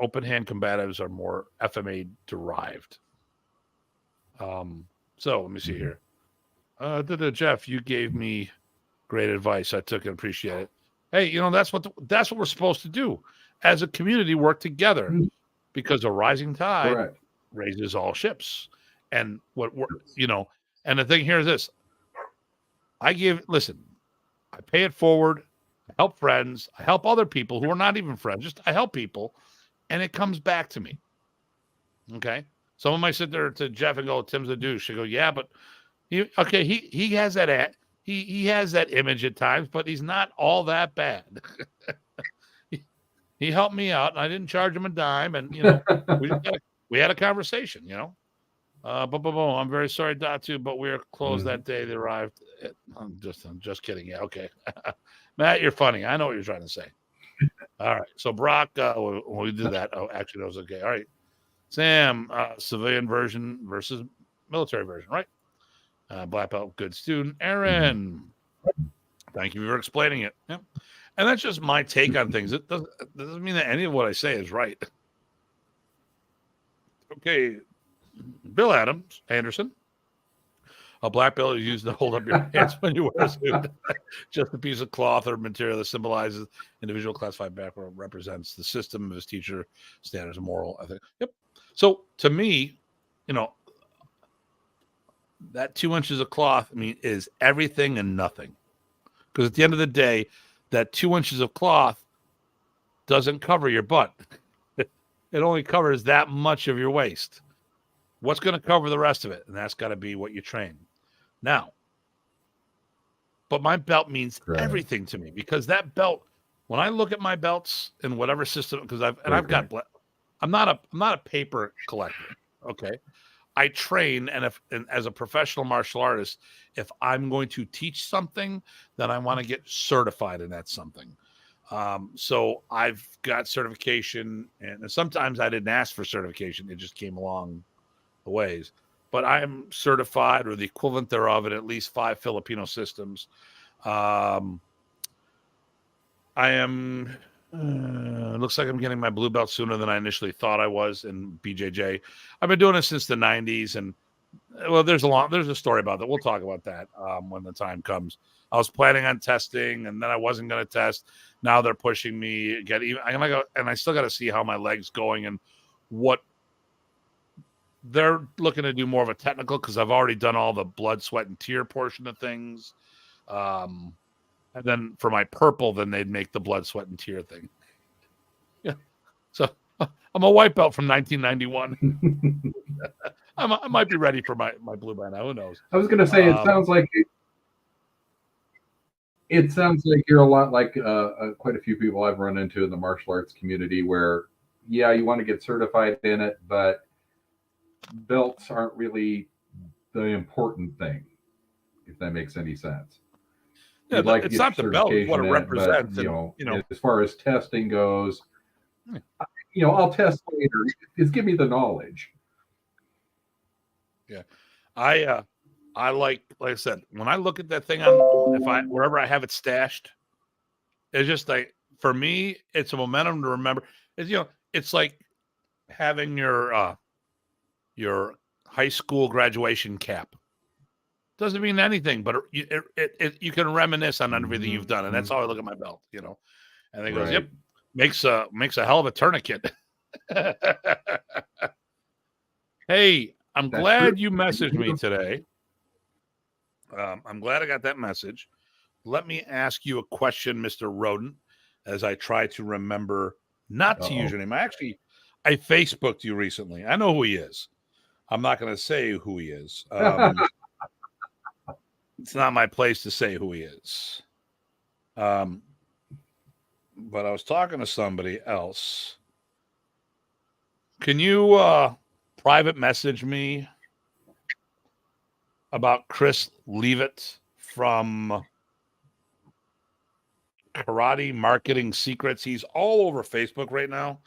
open hand combatives are more FMA derived. So let me see here. Jeff, you gave me great advice. I took it, appreciate it. Hey, that's what we're supposed to do as a community, work together, because a rising tide raises all ships. And and the thing here is this: I pay it forward. I help friends. I help other people who are not even friends. I help people, and it comes back to me. Okay, someone might sit there to Jeff and go, "Tim's a douche." I go, "Yeah, but he has that he has that image at times, but he's not all that bad." He helped me out, and I didn't charge him a dime, and we had a conversation. I'm very sorry, Datu, but we are closed that day. They arrived. I'm just kidding. Yeah, okay. Matt, you're funny. I know what you're trying to say. All right. So Brock, we did that. Oh, actually, that was okay. All right. Sam, civilian version versus military version, right? Black belt, good student. Aaron, thank you for explaining it. Yeah. And that's just my take on things. It doesn't mean that any of what I say is right. Okay. Bill Anderson. A black belt is used to hold up your hands when you wear a suit. Just a piece of cloth or material that symbolizes individual classified background, represents the system of his teacher, standards, and moral ethic. Yep. So to me, that 2 inches of cloth, is everything and nothing. Because at the end of the day, that 2 inches of cloth doesn't cover your butt. It only covers that much of your waist. What's going to cover the rest of it? And that's got to be what you train. Now, but my belt means everything to me, because that belt, when I look at my belts in whatever system, because I'm not a paper collector. Okay. I train, and as a professional martial artist, if I'm going to teach something, then I want to get certified in that something. So I've got certification, and sometimes I didn't ask for certification. It just came along the ways. But I am certified, or the equivalent thereof, in at least 5 Filipino systems. I am. It looks like I'm getting my blue belt sooner than I initially thought I was in BJJ. I've been doing it since the 90s, and there's a story about that. We'll talk about that when the time comes. I was planning on testing, and then I wasn't going to test. Now they're pushing me. I still got to see how my leg's going and what. They're looking to do more of a technical, because I've already done all the blood, sweat, and tear portion of things. And then for my purple, then they'd make the blood, sweat, and tear thing. Yeah. So I'm a white belt from 1991. I might be ready for my blue by now. Who knows? I was going to say, it sounds like you're a lot like quite a few people I've run into in the martial arts community, where, yeah, you want to get certified in it, but belts aren't really the important thing, if that makes any sense. Yeah, it's not the belt, it's what it represents. But, as far as testing goes, I'll test later. Just give me the knowledge. Yeah, I like I said, when I look at that thing on wherever I have it stashed, it's just like, for me, it's a momentum to remember. It's like having your high school graduation cap. Doesn't mean anything, but you can reminisce on everything you've done, and that's how I look at my belt. And it goes, yep, makes a hell of a tourniquet. Hey, I'm glad you messaged me today. I'm glad I got that message. Let me ask you a question, Mr. Rodent, as I try to remember not to use your name. I Facebooked you recently. I know who he is. I'm not going to say who he is. It's not my place to say who he is. But I was talking to somebody else. Can you private message me about Chris Leavitt from Karate Marketing Secrets? He's all over Facebook right now.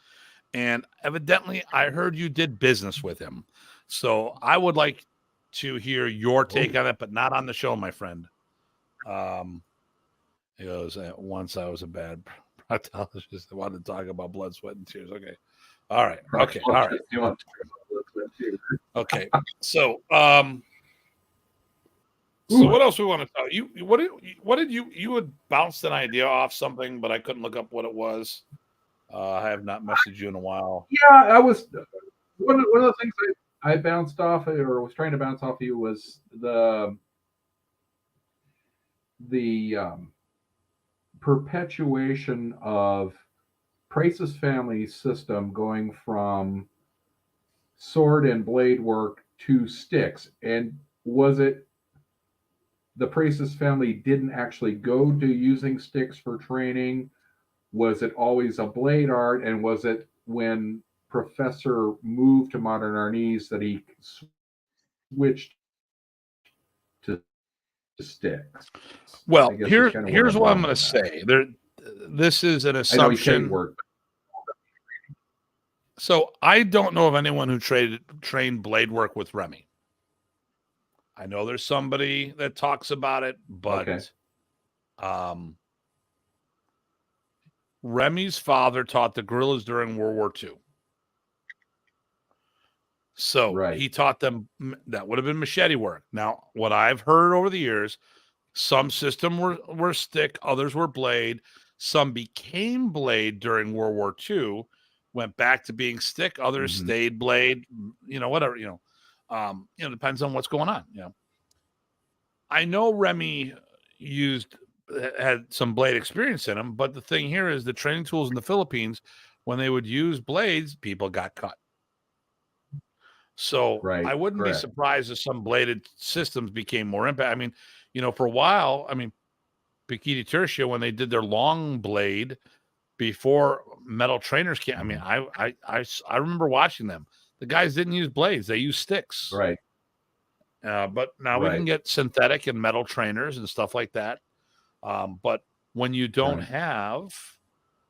And evidently, I heard you did business with him. So I would like to hear your take on it, but not on the show, my friend. He goes, once I was a bad proctologist. I wanted to talk about blood, sweat, and tears. Okay. All right. Okay. All right. Okay. So, so what else we want to tell you? What did you had bounced an idea off something, but I couldn't look up what it was. I have not messaged you in a while. Yeah, I was one of the things I bounced off, or was trying to bounce off you, was the perpetuation of Price's family system going from sword and blade work to sticks. And was it the Price's family didn't actually go to using sticks for training? Was it always a blade art? And was it when Professor moved to modern Arnis that he switched to sticks. Well, I guess here's what I'm going to going say. This is an I know you assumption. work. So I don't know of anyone who trained blade work with Remy. I know there's somebody that talks about it, but Remy's father taught the guerrillas during World War II. So he taught them, that would have been machete work. Now, what I've heard over the years, some systems were stick, others were blade. Some became blade during World War II, went back to being stick. Others stayed blade. Whatever. Depends on what's going on. I know Remy had some blade experience in him, but the thing here is the training tools in the Philippines, when they would use blades, people got cut. So I wouldn't be surprised if some bladed systems became more impact. I mean, for a while, PG Tye, when they did their long blade before metal trainers came, I mean, I remember watching them. The guys didn't use blades; they used sticks. Right. But now we can get synthetic and metal trainers and stuff like that. But when you don't have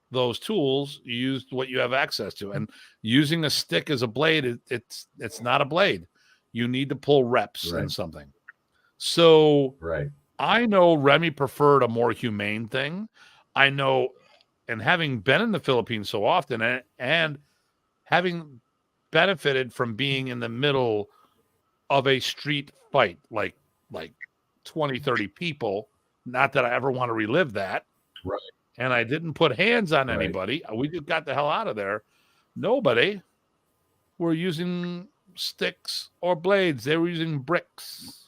those tools, you use what you have access to. And using a stick as a blade, it's not a blade. You need to pull reps in something. So I know Remy preferred a more humane thing. I know, and having been in the Philippines so often and having benefited from being in the middle of a street fight, like 20, 30 people, not that I ever want to relive that. Right. And I didn't put hands on anybody. We just got the hell out of there. Nobody were using sticks or blades. They were using bricks.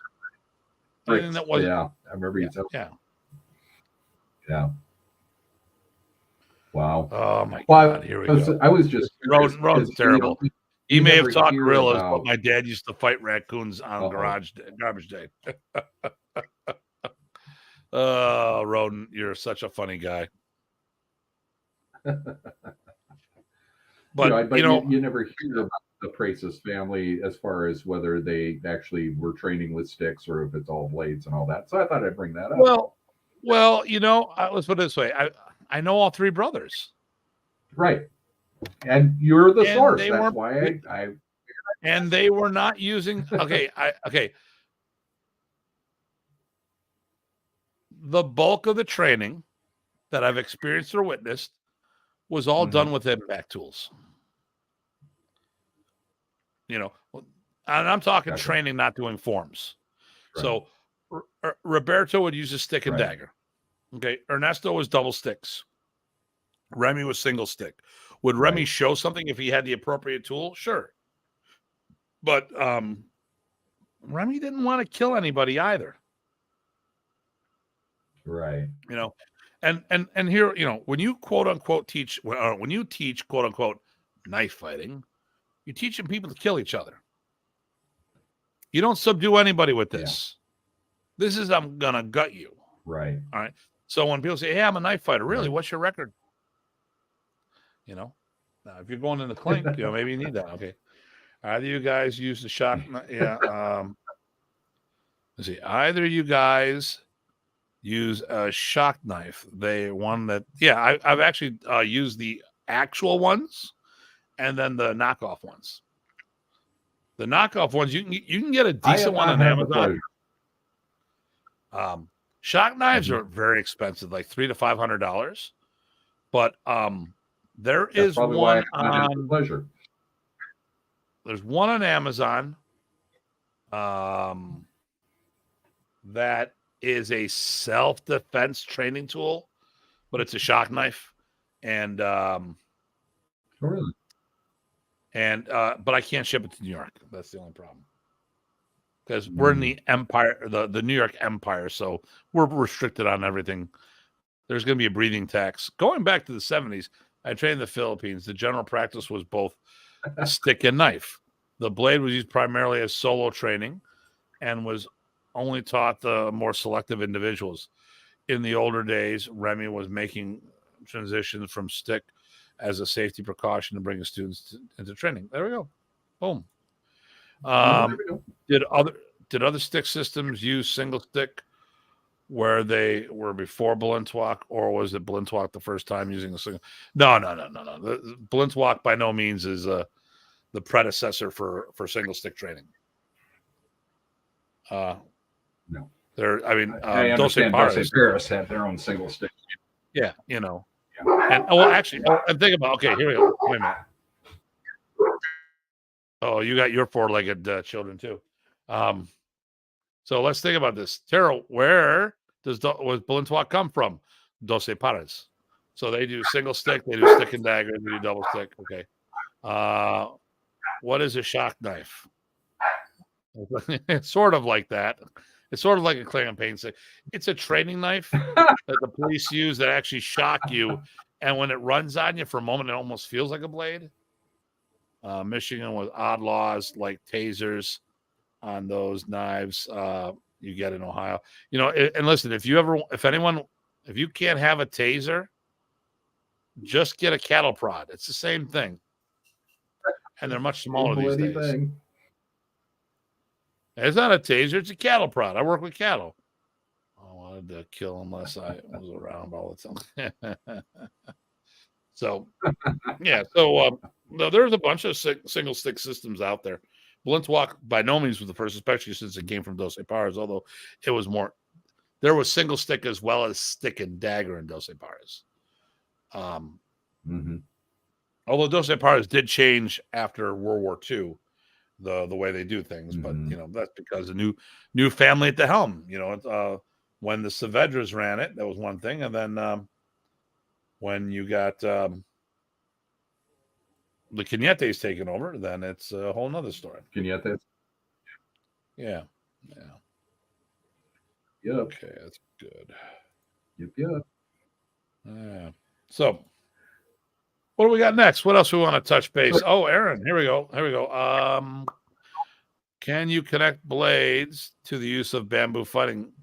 Anything that wasn't. Yeah, I remember you telling. Yeah. Wow. Oh my God! Here we go. I was just Roden's terrible. He may have taught gorillas, but my dad used to fight raccoons on garbage day. Oh, Roden, you're such a funny guy. But you never hear about the Praces family as far as whether they actually were training with sticks or if it's all blades and all that. So I thought I'd bring that up. Well, let's put it this way. I know all three brothers. Right. And you're the source. That's why I and they were not using okay. The bulk of the training that I've experienced or witnessed was all done with impact tools. And I'm talking training, not doing forms. Right. So Roberto would use a stick and dagger. Okay. Ernesto was double sticks. Remy was single stick. Would Remy show something if he had the appropriate tool? Sure. But Remy didn't want to kill anybody either. Right. And here, when you quote unquote teach, when you teach quote unquote knife fighting, you're teaching people to kill each other. You don't subdue anybody with this. Yeah. This is, I'm gonna gut you. Right. All right. So when people say, "Hey, I'm a knife fighter," really, what's your record? Now if you're going in the clink, maybe you need that. Okay. Either you guys use the shock. Let's see. Either you guys use a shock knife. I've actually used the actual ones and then the knockoff ones. The knockoff ones, you can get a decent one on Amazon. Shock knives are very expensive, like $300 to $500. But there is one on pleasure. There's one on Amazon that is a self-defense training tool, but it's a shock knife. And really? And but I can't ship it to New York. That's the only problem. Because we're in the empire, the New York Empire, so we're restricted on everything. There's going to be a breathing tax. Going back to the 70s, I trained in the Philippines. The general practice was both stick and knife. The blade was used primarily as solo training and was only taught the more selective individuals. In the older days, Remy was making transitions from stick as a safety precaution to bring the students into training. There we go. Boom. Did other stick systems use single stick where they were before Blintwalk, or was it Blintwalk the first time using the single? No. The Blintwalk by no means is the predecessor for single stick training. No. There, I mean, I understand Dos Paris had their own single stick. Yeah, you know. Yeah. And actually, and think about, okay, here we go. Wait a minute. Oh, you got your four-legged children too. So let's think about this. Terrell, where was Blintwalk come from? Dos Pares. So they do single stick, they do stick and dagger, they do double stick. Okay. What is a shock knife? It's sort of like that. It's sort of like a clang and pain stick. It's a training knife that the police use that actually shock you. And when it runs on you for a moment, it almost feels like a blade. Michigan with odd laws like tasers on those knives you get in Ohio. You know, and listen, if you can't have a taser, just get a cattle prod. It's the same thing. And they're much smaller these days. It's not a taser, it's a cattle prod. I work with cattle. I wanted to kill unless I was around all the time. So, yeah. So, there's a bunch of single stick systems out there. Blintwalk by no means was the first, especially since it came from Dos Pares, although it was more. There was single stick as well as stick and dagger in Dos Pares. Although Dos Pares did change after World War II, the way they do things, but you know that's because a new family at the helm. You know, when the Saavedras ran it, that was one thing, and then when you got the Cañetes taken over, then it's a whole nother story. Cañetes? Yeah. Yep. Okay, that's good. Yep. Yeah. So, what do we got next? What else do we want to touch base? Oh, Aaron, here we go. Can you connect blades to the use of bamboo fighting?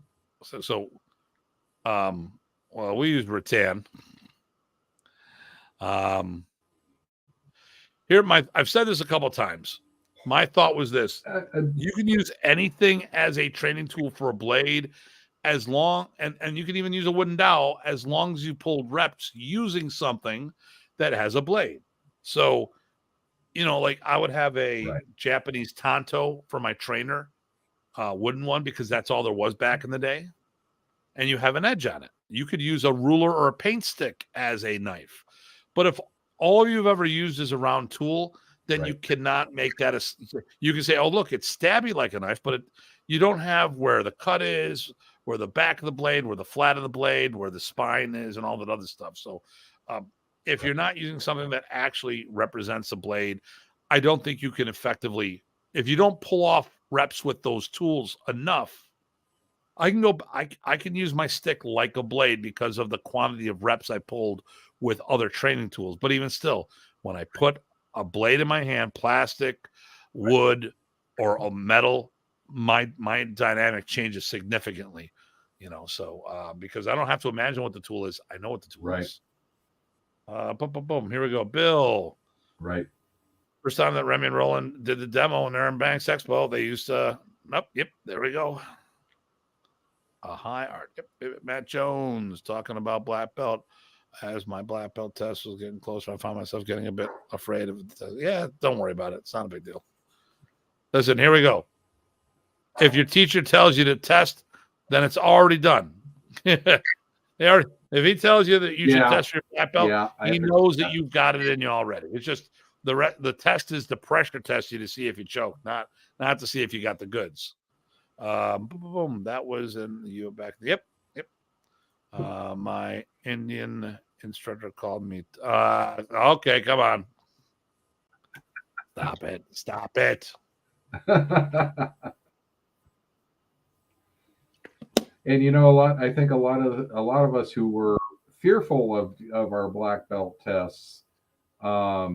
Well, we use rattan. I've said this a couple of times. My thought was this: you can use anything as a training tool for a blade, as long and you can even use a wooden dowel as long as you pulled reps using something that has a blade. So, you know, like I would have a Japanese tanto for my trainer, wooden one, because that's all there was back in the day, and you have an edge on it. You could use a ruler or a paint stick as a knife, but if all you've ever used is a round tool, then you cannot make that you can say, oh, look, it's stabby like a knife, but you don't have where the cut is, where the back of the blade, where the flat of the blade, where the spine is, and all that other stuff. So if you're not using something that actually represents a blade, I don't think you can effectively, if you don't pull off reps with those tools enough, I can use my stick like a blade because of the quantity of reps I pulled with other training tools. But even still, when I put a blade in my hand, plastic, wood, or a metal, my dynamic changes significantly, you know. So because I don't have to imagine what the tool is, I know what the tool is. Boom. Here we go, Bill. Right. First time that Remy and Roland did the demo in Aaron Banks Expo, they used yep, there we go. A high art. Yep, Matt Jones talking about black belt. As my black belt test was getting closer, I found myself getting a bit afraid of it. Yeah, don't worry about it. It's not a big deal. Listen, here we go. If your teacher tells you to test, then it's already done. If he tells you that you should test your black belt, he knows that you've got it in you already. It's just the test is to pressure test you to see if you choke, not to see if you got the goods. Boom. That was in the back. Yep. My Indian instructor called me. Okay, come on. Stop it. And you know, I think a lot of us who were fearful of our black belt tests, at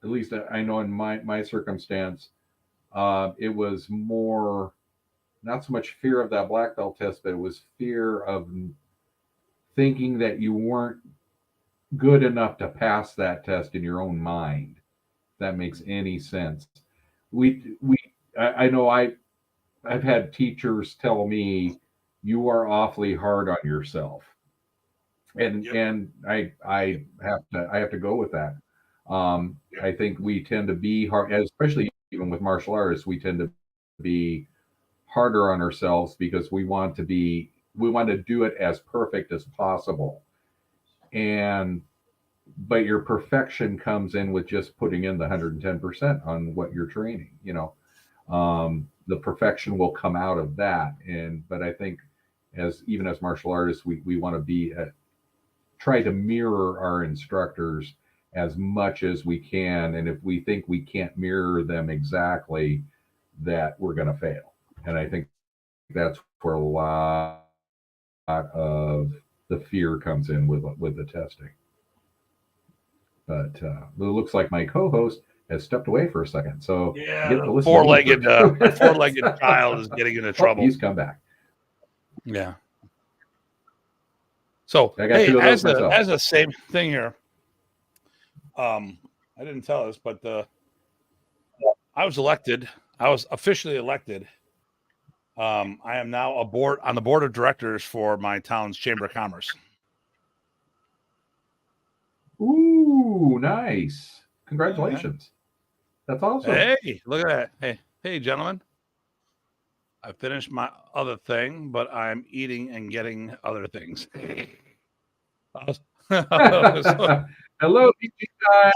least I know in my circumstance, it was more not so much fear of that black belt test, but it was fear of thinking that you weren't good enough to pass that test in your own mind. If that makes any sense. We I know I've had teachers tell me you are awfully hard on yourself, and I have to go with that. I think we tend to be hard, especially even with martial artists. We tend to be harder on ourselves because we want to do it as perfect as possible, but your perfection comes in with just putting in the 110% on what you're training. The perfection will come out of that. But I think even as martial artists, we want to try to mirror our instructors as much as we can. And if we think we can't mirror them exactly, that we're going to fail. And I think that's where a lot of the fear comes in with the testing. But it looks like my co-host has stepped away for a second. So the four-legged child is getting into trouble. He's come back. Yeah. So hey, as a same thing here, I didn't tell this, but I was elected. I was officially elected. I am now on the board of directors for my town's Chamber of Commerce. Ooh, nice! Congratulations. That's awesome. Hey, look at that. Hey, gentlemen. I finished my other thing, but I'm eating and getting other things. Hello, PG Tye.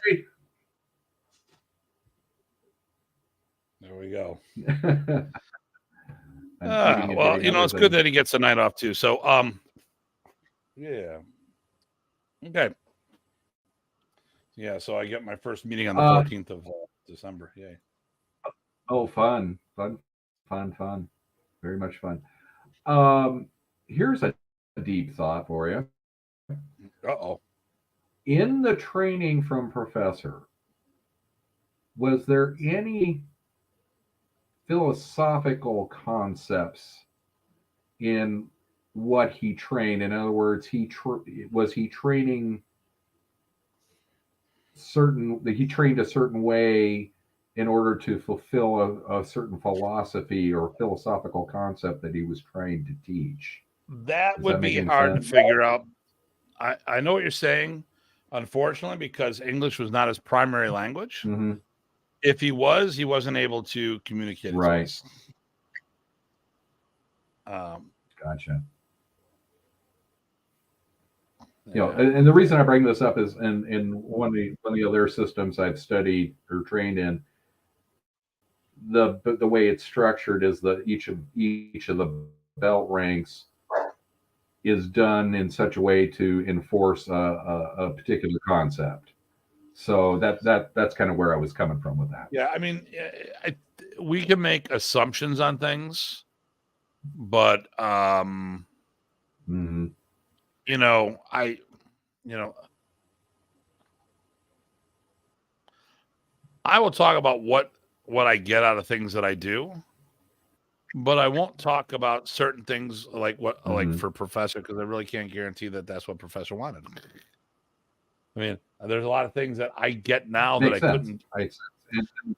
There we go. Well, it's good that he gets a night off too. So, yeah. Okay. Yeah, so I get my first meeting on the 14th of December. Yay. Oh, fun. Very much fun. Here's a deep thought for you. Uh-oh. In the training from Professor, was there any philosophical concepts in what he trained? In other words, was he training he trained a certain way in order to fulfill a certain philosophy or philosophical concept that he was trying to teach? That would be hard to figure out. I know what you're saying, unfortunately, because English was not his primary language. Mm-hmm. If he wasn't able to communicate. Right. Gotcha. And the reason I bring this up is in one of the other systems I've studied or trained in, the way it's structured is that each of the belt ranks is done in such a way to enforce a particular concept. So that's kind of where I was coming from with that. Yeah, I mean, we can make assumptions on things, but mm-hmm. I will talk about what I get out of things that I do, but I won't talk about certain things like like for Professor, because I really can't guarantee that that's what Professor wanted. I mean, there's a lot of things that I get now that I couldn't.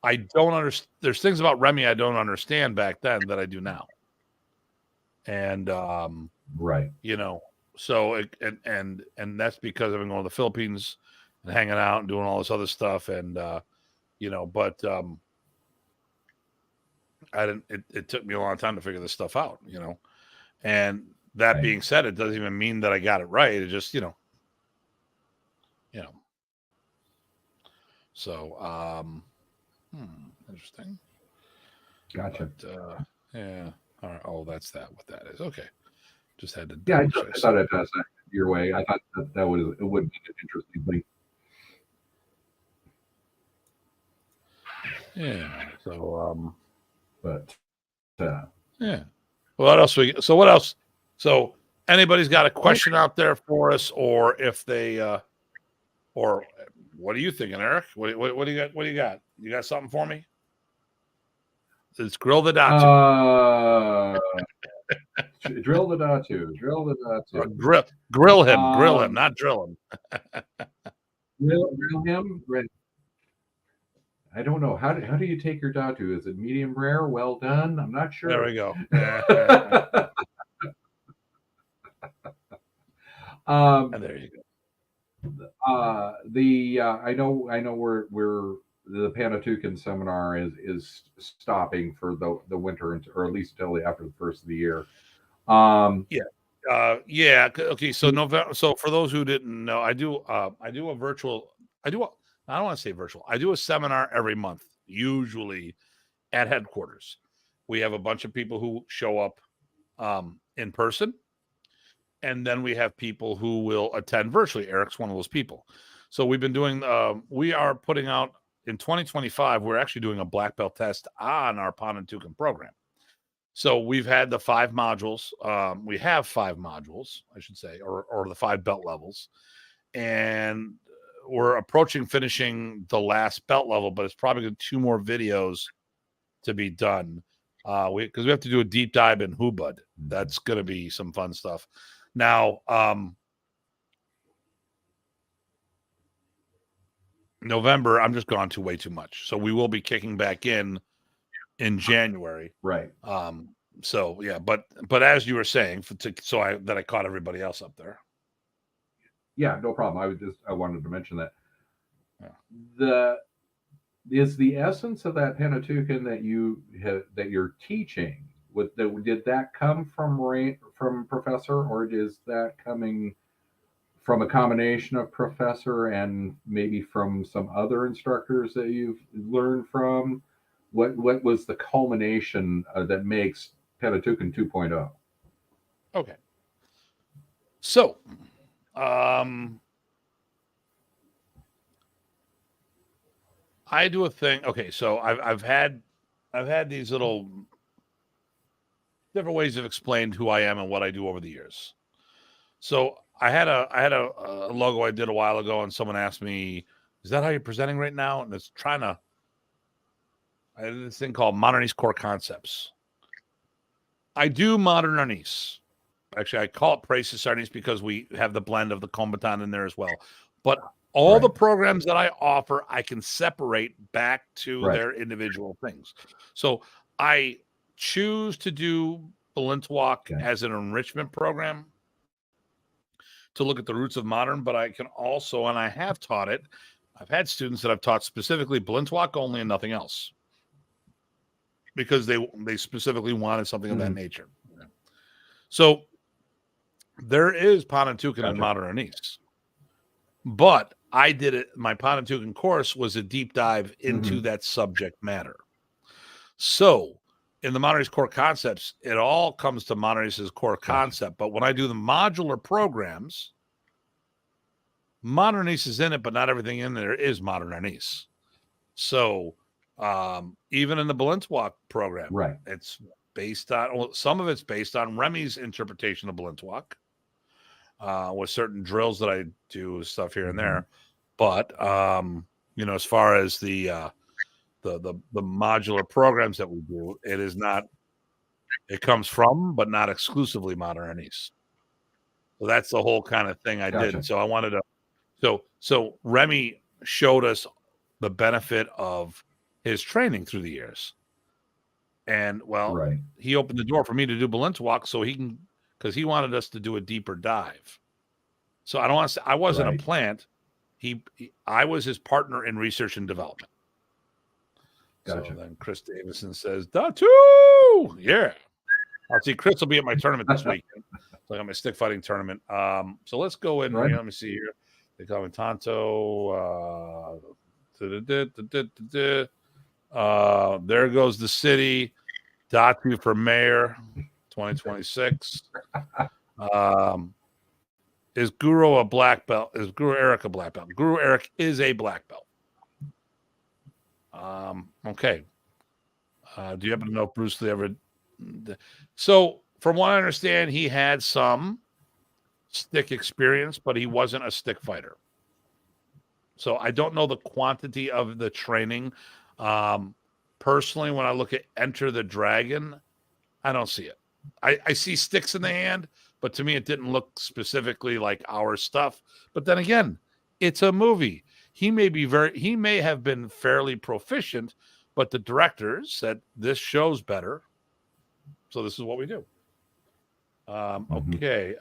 I don't understand. There's things about Remy I don't understand back then that I do now. And right, so and that's because I've been going to the Philippines and hanging out and doing all this other stuff, and but I didn't. It took me a long time to figure this stuff out, And that being said, it doesn't even mean that I got it right. It just So interesting. Gotcha. But, yeah. All right. Oh, that's what that is. Okay. Just had to. Yeah, I thought I'd pass that your way. I thought it would be an interesting thing. Yeah. So but yeah. What else what else? So anybody's got a question out there for us, or if they or what are you thinking, Eric? What do you got? What do you got? You got something for me? It's grill the Datu. Drill the Datu. Drill the Datu. Grill him, not drill him. Grill him. I don't know. How do you take your Datu? Is it medium rare? Well done? I'm not There sure. we go. And there you go. I know we're the Panatukan seminar is stopping for the winter, or at least until after the first of the year. Yeah. Okay. So November. So for those who didn't know, I do a virtual. I don't want to say virtual. I do a seminar every month, usually at headquarters. We have a bunch of people who show up in person, and then we have people who will attend virtually. Eric's one of those people. So we've been doing. We are putting out in 2025. We're actually doing a black belt test on our Panatukan program. So we've had the 5 modules. We have 5 modules, I should say, or the 5 belt levels, and we're approaching finishing the last belt level. But it's probably 2 more videos to be done. Because we have to do a deep dive in Hubud. That's going to be some fun stuff. Now, November, I'm just gone to way too much. So we will be kicking back in January. Right. So yeah, but as you were saying, I caught everybody else up there. Yeah, no problem. I wanted to mention that. Yeah. Is the essence of that Panatukan that you're teaching, did that come from professor, or is that coming from a combination of professor and maybe from some other instructors that you've learned from? What was the culmination that makes Panatukan 2.0? Okay. So, I do a thing. Okay, so I've had these little different ways of explaining who I am and what I do over the years. So I had a logo I did a while ago, and someone asked me, "Is that how you're presenting right now?" And it's I did this thing called Modernese Core Concepts. I do modern arnis. Actually, I call it Praces Arnis because we have the blend of the combatant in there as well. But all the programs that I offer, I can separate back to their individual things. So I choose to do Balintawak as an enrichment program to look at the roots of modern, but I can also, and I have taught it, I've had students that I've taught specifically Balintawak only and nothing else, because they specifically wanted something of that nature. So there is Panatukan and modern arnis, but I did it. My Panatukan course was a deep dive into that subject matter. So in the Modernese Core Concepts, it all comes to Modernese's core concept. But when I do the modular programs, Modernese is in it, but not everything in there is modern arnis. So even in the Balintawak program, it's based on, well, some of it's based on Remy's interpretation of Balintawak, with certain drills that I do, stuff here and there. But as far as the modular programs that we do, it is not. It comes from, but not exclusively, modern arnis. So that's the whole kind of thing I did. So I wanted to. So Remy showed us the benefit of his training through the years, and he opened the door for me to do Balintawak, so he can, because he wanted us to do a deeper dive. So I don't want to say I wasn't a plant. I was his partner in research and development. So then Chris Davison says, Datu! Yeah. I'll see Chris will be at my tournament this weekend. So I got my stick fighting tournament. So let's go in. Let me see here. They call me Tonto. There goes the city. Datu for mayor 2026. Is Guro a black belt? Is Guro Eric a black belt? Guro Eric is a black belt. Okay. Do you happen to know if Bruce Lee ever? So, from what I understand, he had some stick experience, but he wasn't a stick fighter. So, I don't know the quantity of the training. Personally, when I look at Enter the Dragon, I don't see it. I see sticks in the hand, but to me, it didn't look specifically like our stuff. But then again, it's a movie. he may have been fairly proficient, but the directors said this show's better, so this is what we do. Okay.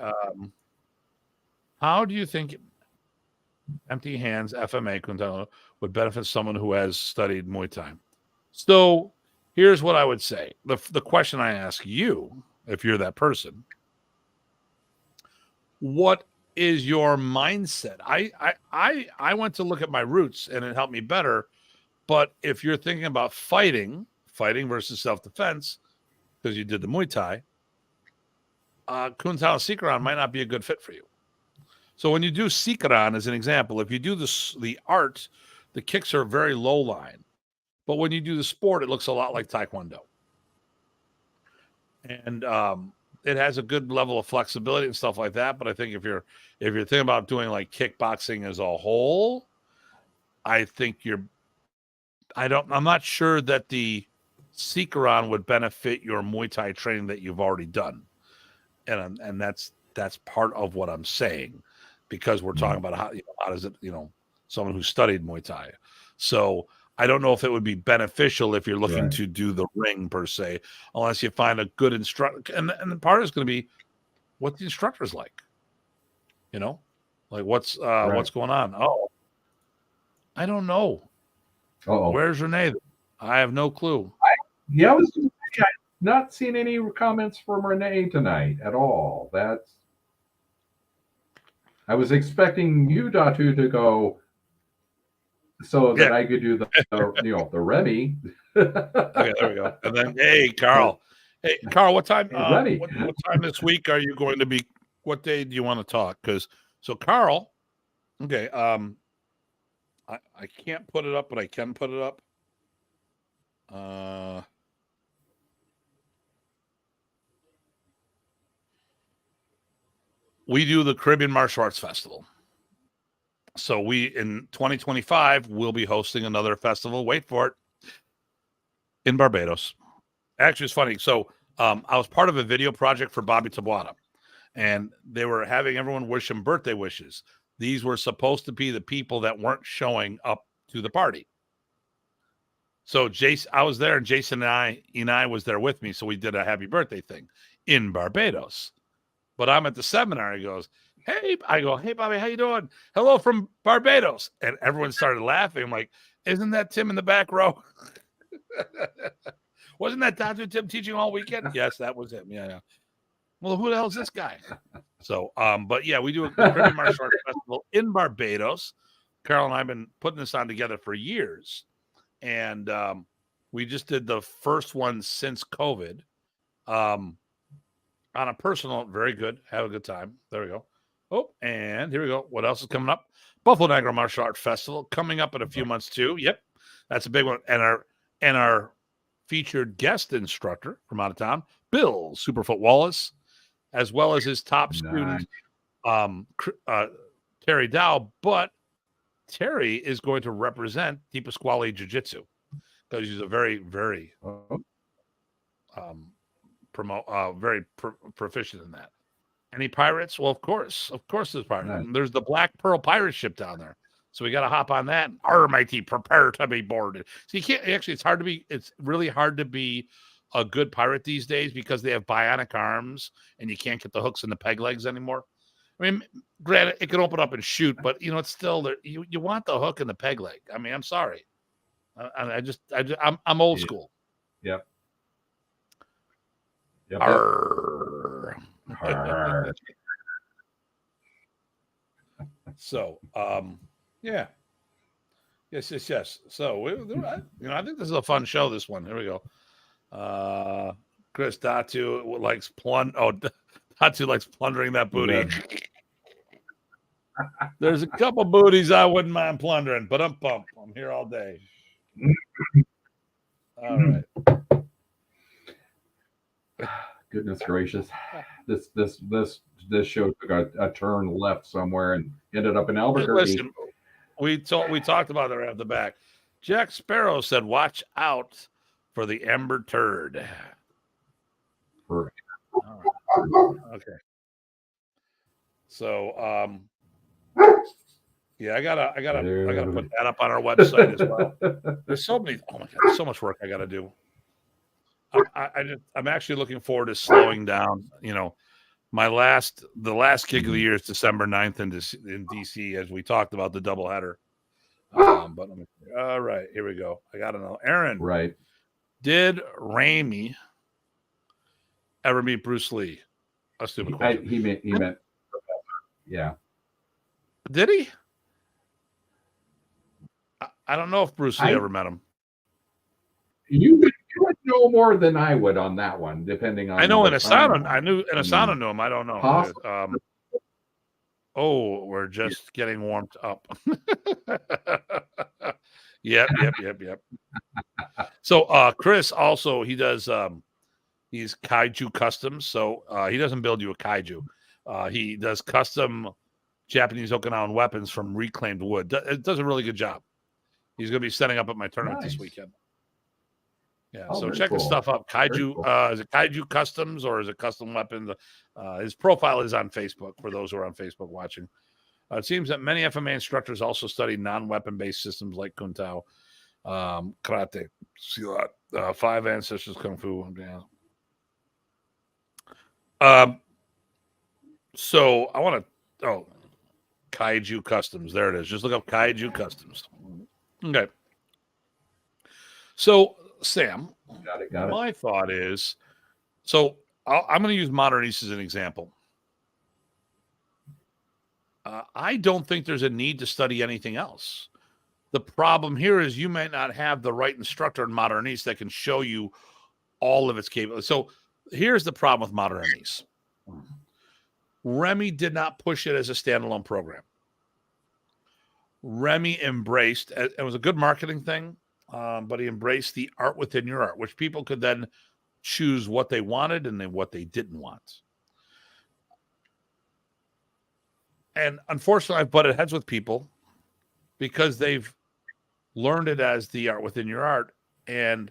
How do you think empty hands FMA Kuntalo would benefit someone who has studied Muay Thai? So here's what I would say. The question I ask you, if you're that person, what is your mindset? I went to look at my roots and it helped me better. But if you're thinking about fighting versus self-defense, because you did the Muay Thai, Kuntao Sikran might not be a good fit for you. So when you do Sikran, as an example, if you do the art, the kicks are very low line. But when you do the sport, it looks a lot like Taekwondo. And it has a good level of flexibility and stuff like that. But I think if you're thinking about doing like kickboxing as a whole, I think I'm not sure that the Sikran would benefit your Muay Thai training that you've already done. And that's part of what I'm saying, because we're talking about how does it, someone who studied Muay Thai. So I don't know if it would be beneficial if you're looking to do the ring per se, unless you find a good instructor. And the part is going to be what the instructor's like, like what's going on. Oh, I don't know. Where's Renee? I have no clue. I was going to say, I've not seen any comments from Renee tonight at all. I was expecting you, Datu, to go so that I could do the Remy. Okay, there we go. And then, hey, Carl. Hey, Carl, what time? What time this week are you going to be? What day do you want to talk? Carl. Okay. I can't put it up, but I can put it up. We do the Caribbean Martial Arts Festival. So in 2025, we'll be hosting another festival. Wait for it. In Barbados. Actually, it's funny. So I was part of a video project for Bobby Tabuada, and they were having everyone wish him birthday wishes. These were supposed to be the people that weren't showing up to the party. So I was there, and Jason and I was there with me. So we did a happy birthday thing in Barbados. But I'm at the seminar. He goes, hey, Bobby, how you doing? Hello from Barbados. And everyone started laughing. I'm like, isn't that Tim in the back row? Wasn't that Datu Tim teaching all weekend? Yes, that was him. Yeah. Well, who the hell is this guy? So, but yeah, we do a Caribbean Martial Arts Festival in Barbados. Carol and I have been putting this on together for years. And we just did the first one since COVID. On a personal note, very good. Have a good time. There we go. Oh, and here we go. What else is coming up? Buffalo Niagara Martial Arts Festival coming up in a few months too. Yep, that's a big one. And our featured guest instructor from out of town, Bill Superfoot Wallace, as well as his top student, Terry Dow. But Terry is going to represent Di Pasquale Jiu-Jitsu because he's a very, very proficient in that. Any pirates? Well, of course there's pirates. Right. There's the Black Pearl pirate ship down there. So we got to hop on that. Almighty, prepare to be boarded. So you can't actually. It's really hard to be a good pirate these days because they have bionic arms and you can't get the hooks and the peg legs anymore. I mean, granted, it can open up and shoot, but it's still there. You want the hook and the peg leg. I mean, I'm sorry. I'm old school. Yep. Arr. Arr. So, yeah. Yes. So, I think this is a fun show, this one. Here we go. Chris Datu likes Datu likes plundering that booty. There's a couple booties I wouldn't mind plundering, but I'm pumped. I'm here all day. All right. Goodness gracious. This show took a turn left somewhere and ended up in Albuquerque. Listen, we talked about it right at the back. Jack Sparrow said, "Watch out for the Ember Turd." Right. All right. Okay. So, Yeah, I gotta put that up on our website as well. There's so many. Oh my god, there's so much work I gotta do. I'm actually looking forward to slowing down. You know, the last gig of the year is December 9th in DC, as we talked about the doubleheader. But all right, here we go. I gotta know, Aaron. Right. Did Ramy ever meet Bruce Lee? A stupid question. He meant. Yeah. Did he? I don't know if Bruce Lee ever met him. You would know more than I would on that one, depending on. I know Inasano. I knew Inasano knew him. I don't know. Oh, we're just getting warmed up. Yep. So Chris also, he does he's kaiju customs. So he doesn't build you a kaiju. He does custom Japanese Okinawan weapons from reclaimed wood. It does a really good job. He's going to be setting up at my tournament this weekend. Yeah, so check his stuff up. Kaiju, is it Kaiju Customs or is it Custom Weapons? His profile is on Facebook for those who are on Facebook watching. It seems that many FMA instructors also study non-weapon-based systems like Kung Tao, Karate, Silat, Five Ancestors Kung Fu. Yeah. So I want to, Kaiju Customs. There it is. Just look up Kaiju Customs. Okay. So, Sam, got it. My thought is, so I'm going to use Modernese as an example. I don't think there's a need to study anything else. The problem here is you may not have the right instructor in Modernese that can show you all of its capabilities. So here's the problem with Modernese. Remy did not push it as a standalone program. Remy embraced, it was a good marketing thing, but he embraced the art within your art, which people could then choose what they wanted and then what they didn't want. And unfortunately, I've butted heads with people because they've learned it as the art within your art. And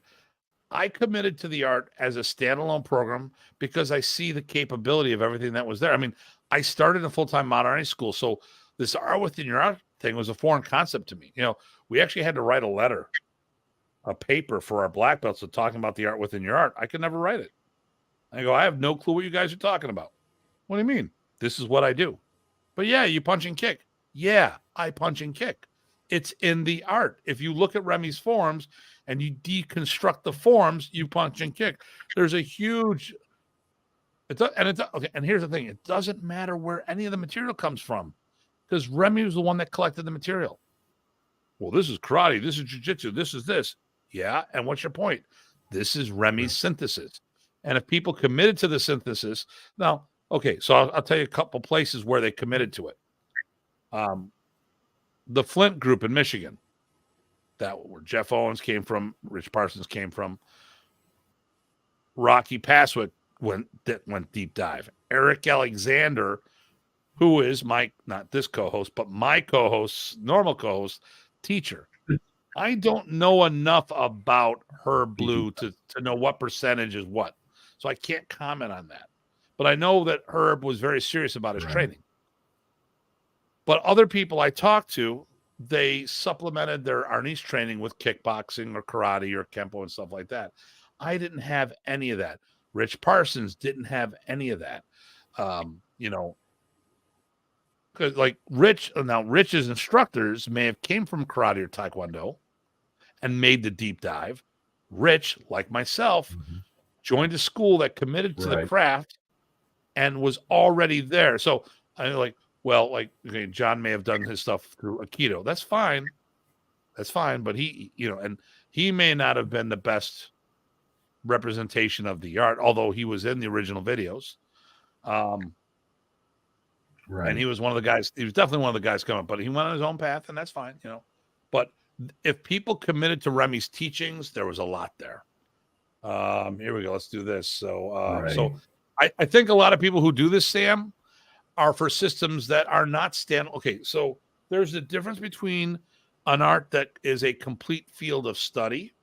I committed to the art as a standalone program because I see the capability of everything that was there. I mean, I started in a full-time modernity school, so this art within your art thing was a foreign concept to me. You know, we actually had to write a paper for our black belts of talking about the art within your art. I could never write it. I go, I have no clue what you guys are talking about. What do you mean? This is what I do. But yeah, you punch and kick. Yeah, I punch and kick. It's in the art. If you look at Remy's forms and you deconstruct the forms, you punch and kick. There's a huge, and here's the thing. It doesn't matter where any of the material comes from because Remy was the one that collected the material. Well, this is karate. This is jiu-jitsu. This is this. Yeah, and what's your point? This is Remy's synthesis. And if people committed to the synthesis, now, okay, so I'll tell you a couple places where they committed to it. The Flint group in Michigan, that where Jeff Owens came from, Rich Parsons came from. Rocky Passwick went deep dive. Eric Alexander, who is not this co-host, but my co-host, normal co-host, teacher. I don't know enough about Herb Blue to know what percentage is what. So I can't comment on that. But I know that Herb was very serious about his training. But other people I talked to, they supplemented their Arnis training with kickboxing or karate or Kempo and stuff like that. I didn't have any of that. Rich Parsons didn't have any of that. Because like Rich's instructors may have came from karate or taekwondo and made the deep dive. Rich, like myself, joined a school that committed to the craft and was already there. So I like, okay, John may have done his stuff through Aikido. That's fine. But he, and he may not have been the best representation of the art, although he was in the original videos. And he was one of the guys. He was definitely one of the guys coming, but he went on his own path, and that's fine, But if people committed to Remy's teachings, there was a lot there. Here we go. Let's do this. So I think a lot of people who do this, Sam, are for systems that are not Okay, so there's a difference between an art that is a complete field of study,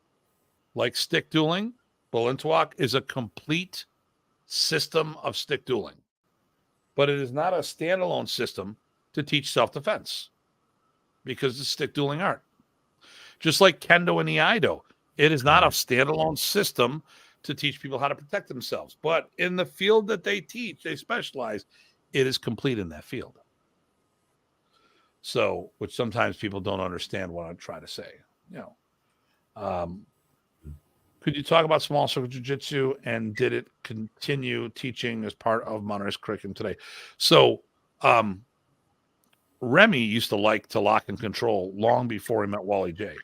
like stick dueling. Balintawak is a complete system of stick dueling, but it is not a standalone system to teach self-defense. because it's stick dueling art. Just like Kendo and Iaido, it is not a standalone system to teach people how to protect themselves. But in the field that they teach, they specialize, it is complete in that field. So, which sometimes people don't understand what I'm trying to say. Could you talk about small circle jiu-jitsu, and did it continue teaching as part of Monterey's curriculum today? So, Remy used to like to lock and control long before he met Wally J.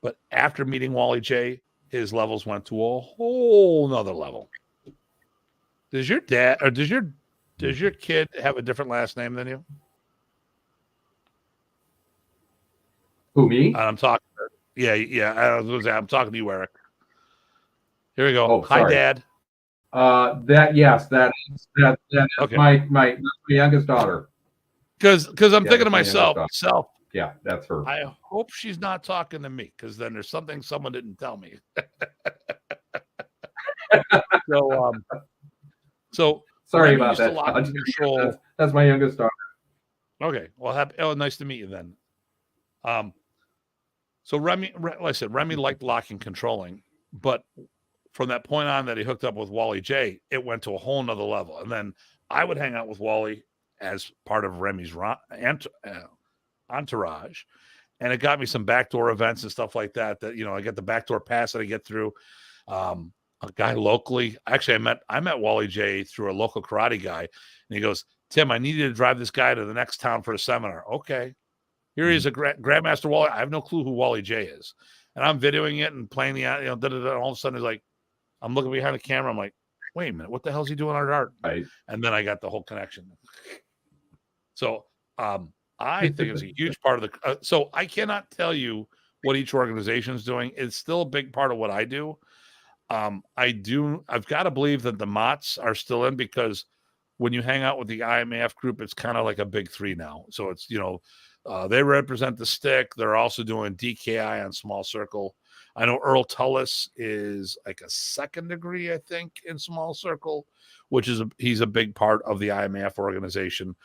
But after meeting Wally J, his levels went to a whole nother level. Does your dad or does your kid have a different last name than you? Who, me? I'm talking. Yeah. I'm talking to you, Eric. Here we go. Oh, hi, sorry. Dad. That is okay. my youngest daughter. Because I'm thinking to myself, yeah, that's her. I hope she's not talking to me, because then there's something someone didn't tell me. So sorry about that. That's my youngest daughter. Okay. Well, nice to meet you then. So Remy, like I said, Remy liked locking, controlling, but from that point on that he hooked up with Wally J, it went to a whole nother level. And then I would hang out with Wally as part of Remy's entourage, and it got me some backdoor events and stuff like that. I get the backdoor pass that I get through. A guy locally, actually, I met Wally J through a local karate guy, and he goes, "Tim, I need you to drive this guy to the next town for a seminar." Okay. Here he is, a Grandmaster Wally. I have no clue who Wally J is. And I'm videoing it and playing the, all of a sudden, it's like, I'm looking behind the camera. I'm like, wait a minute, what the hell is he doing on art? Right. And then I got the whole connection. So I think it's a huge part of the, so I cannot tell you what each organization is doing. It's still a big part of what I do. I've got to believe that the Mots are still in, because when you hang out with the IMAF group, it's kind of like a big three now. So it's, they represent the stick. They're also doing DKI on small circle. I know Earl Tullis is like a second degree, I think, in small circle, which is he's a big part of the IMAF organization.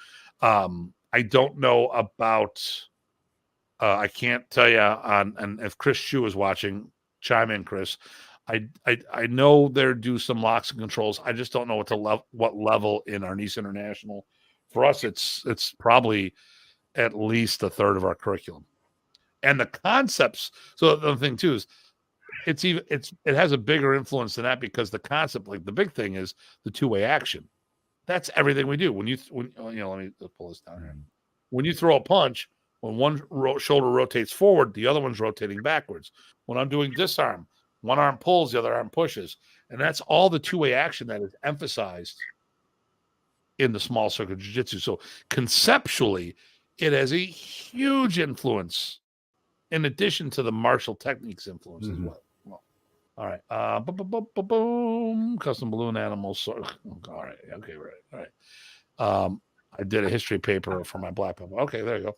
I don't know about, I can't tell you and if Chris Chu is watching, chime in, Chris. I know they do some locks and controls. I just don't know what level in our Nice International. For us, it's probably at least a third of our curriculum, and the concepts. So the thing too is, it has a bigger influence than that, because the concept, like the big thing, is the two-way action. That's everything we do. Let me pull this down here. When you throw a punch, when one shoulder rotates forward, the other one's rotating backwards. When I'm doing disarm, one arm pulls, the other arm pushes, and that's all the two-way action that is emphasized in the small circle jiu-jitsu. So conceptually, it has a huge influence, in addition to the martial techniques influence as well. All right. Boom. Custom balloon animals. All right. Okay. Right. All right. I did a history paper for my black belt. Okay. There you go.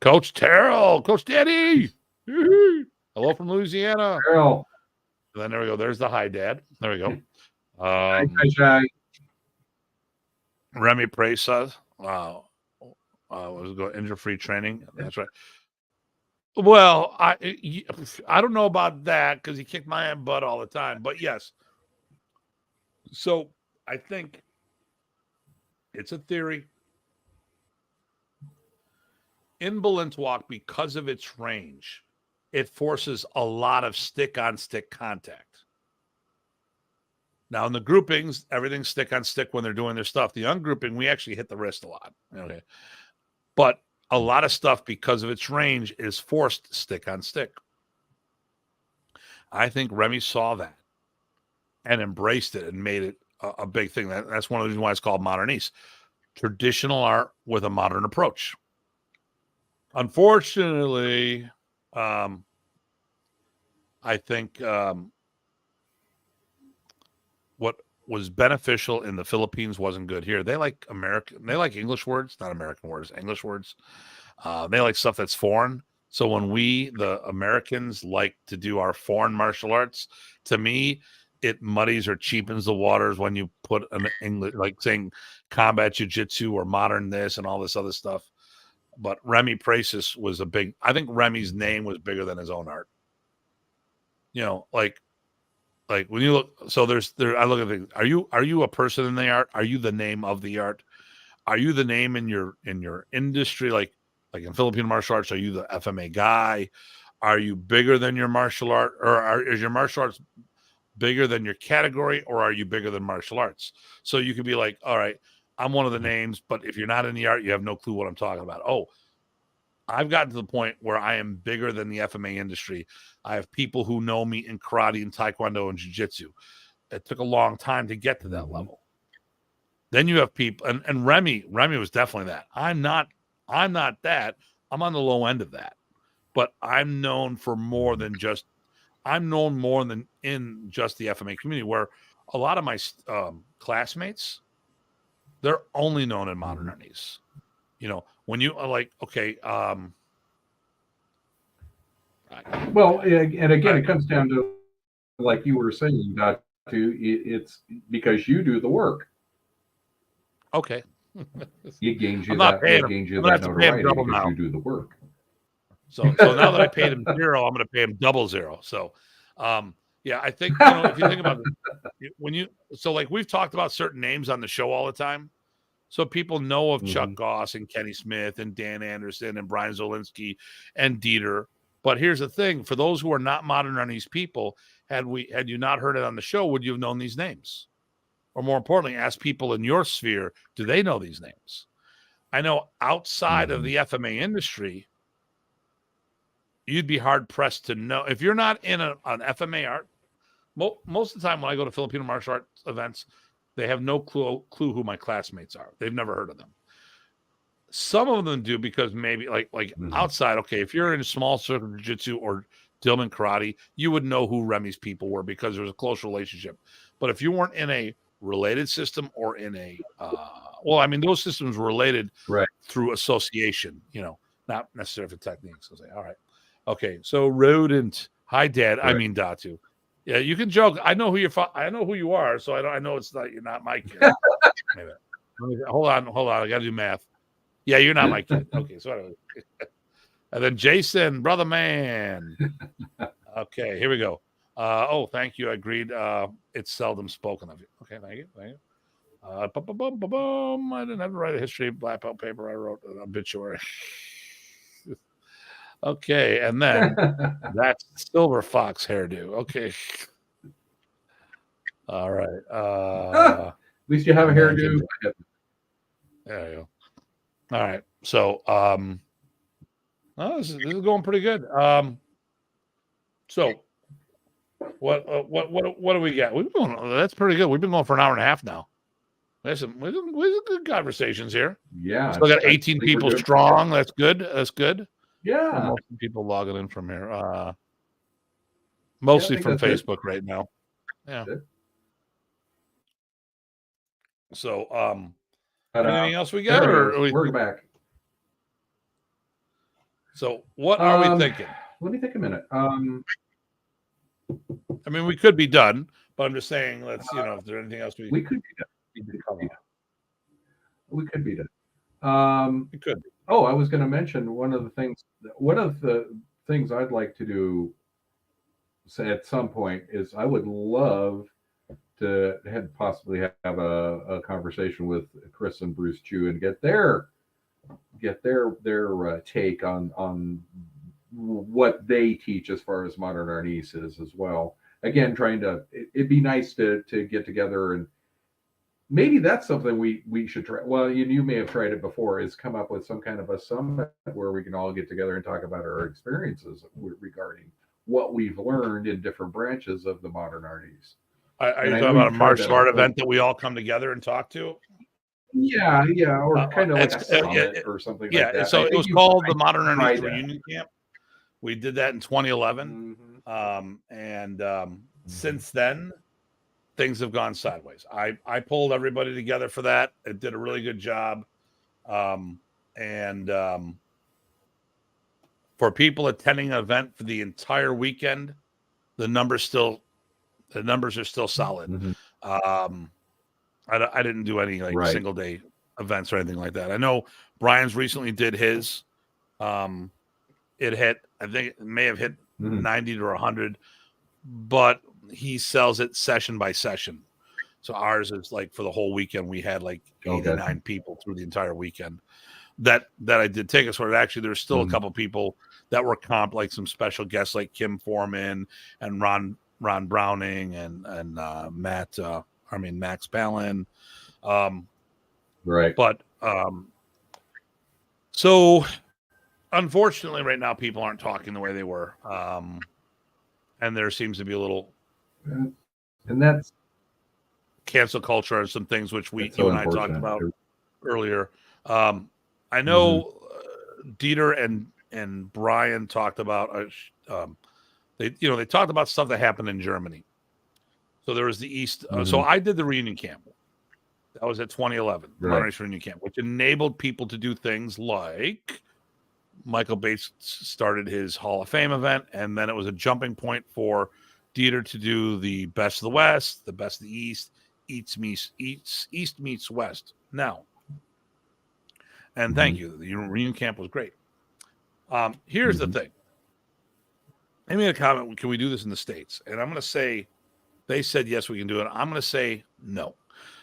Coach Terrell. Coach Daddy. Hello from Louisiana. Terrell. And then there we go. There's the hi, Dad. There we go. Hi. Remy Presa. Wow. Was going injury-free training. That's right. Well, I don't know about that, because he kicked my butt all the time. But yes. So I think it's a theory. In Balintawak, because of its range, it forces a lot of stick-on-stick contact. Now, in the groupings, everything's stick-on-stick when they're doing their stuff. The ungrouping, we actually hit the wrist a lot. Okay. But a lot of stuff, because of its range, is forced stick-on-stick. I think Remy saw that and embraced it and made it a big thing. That's one of the reasons why it's called Modernese. Traditional art with a modern approach. Unfortunately, I think what was beneficial in the Philippines wasn't good here. They like English words, not American words, English words. They like stuff that's foreign. So when the Americans, like to do our foreign martial arts, to me, it muddies or cheapens the waters when you put an English, like saying combat jiu-jitsu or modern this and all this other stuff. but Remy Pracis was I think Remy's name was bigger than his own art. Like when you look, so I look at things. Are you a person in the art? Are you the name of the art? Are you the name in your industry? Like in Filipino martial arts, are you the FMA guy? Are you bigger than your martial art, or is your martial arts bigger than your category, or are you bigger than martial arts? So you could be like, all right, I'm one of the names, but if you're not in the art, you have no clue what I'm talking about. Oh, I've gotten to the point where I am bigger than the FMA industry. I have people who know me in karate and taekwondo and jiu-jitsu. It took a long time to get to that level. Then you have people, and Remy was definitely that. I'm not that. I'm on the low end of that. But I'm known for more than just, I'm known more than in just the FMA community, where a lot of my classmates, they're only known in modern unis. When you are like, okay, well, and again, it comes down to, like you were saying, Datu, it's because you do the work. Okay. It gains you that notoriety because you do the work. So now that I paid him $0, I'm going to pay him $00. So, yeah, I think, if you think about it, like we've talked about certain names on the show all the time. So people know of Chuck Goss and Kenny Smith and Dan Anderson and Brian Zolinsky and Dieter. But here's the thing: for those who are not modern unis people, had you not heard it on the show, would you have known these names? Or more importantly, ask people in your sphere, do they know these names? I know outside of the FMA industry, you'd be hard pressed to know if you're not in an FMA art. Most of the time when I go to Filipino martial arts events, they have no clue who my classmates are. They've never heard of them. Some of them do because maybe like outside. Okay, if you're in a small circle jiu-jitsu or Dillman karate, you would know who Remy's people were because there's a close relationship. But if you weren't in a related system or in a those systems were related through association, not necessarily for techniques. So say, all right, okay, so rodent, hi Dad, I mean Datu. Yeah, you can joke. I know who you are, so I know you're not my kid. Hold on, I got to do math. Yeah, you're not my kid. Okay, so anyway. And then Jason, brother man. Okay, here we go. Thank you. I agreed. It's seldom spoken of you. Okay, thank you. I didn't have to write a history of black belt paper. I wrote an obituary. Okay, and then that's Silver Fox hairdo. Okay. All right. At least you have a hairdo. There you go. All right. So, this is going pretty good. So, what do we got? That's pretty good. We've been going for an hour and a half now. There's some good conversations here. Yeah. Still got 18 people strong. That's good. Yeah. Most people logging in from here. Mostly from Facebook right now. Yeah. Good. So, anything else we got? We're back. So, what are we thinking? Let me think a minute. I mean, we could be done, but I'm just saying, let's, if there's anything else we could be done. We could be done. It could be. Oh, I was going to mention one of the things I'd like to do at some point is I would love to possibly have a conversation with Chris and Bruce Chu and get their take on what they teach as far as modern arnis is as well. Again, it'd be nice to get together, and maybe that's something we should try. Well, you may have tried it before, is come up with some kind of a summit where we can all get together and talk about our experiences regarding what we've learned in different branches of the modern arnis. Are you talking about a martial art event that we all come together and talk to? Yeah, or kind of like a summit or something like that. Yeah, so it was called the Modern Arnis Reunion Camp. We did that in 2011. Since then, things have gone sideways. I pulled everybody together for that. It did a really good job. For people attending an event for the entire weekend, the numbers are still solid. I didn't do any single day events or anything like that. I know Brian's recently did his. It hit, I think it may have hit 90 to 100, but he sells it session by session. So ours is like for the whole weekend. We had like 89 people through the entire weekend that I did tickets for. Actually, there's still a couple people that were comp, like some special guests like Kim Foreman and Ron Browning and Max Ballin. Right. But so unfortunately right now people aren't talking the way they were. And there seems to be a little and that's cancel culture and some things which you and I talked about earlier. I know Dieter and Brian talked about they talked about stuff that happened in Germany. So there was the East. So I did the reunion camp. That was at 2011, the Modern Race Reunion Camp, which enabled people to do things like Michael Bates started his Hall of Fame event, and then it was a jumping point for Dieter to do the Best of the West, the Best of the East, East meets West. Now, and thank you. The reunion camp was great. Here's the thing. I made a comment, can we do this in the States? And I'm going to say, they said, yes, we can do it. I'm going to say no.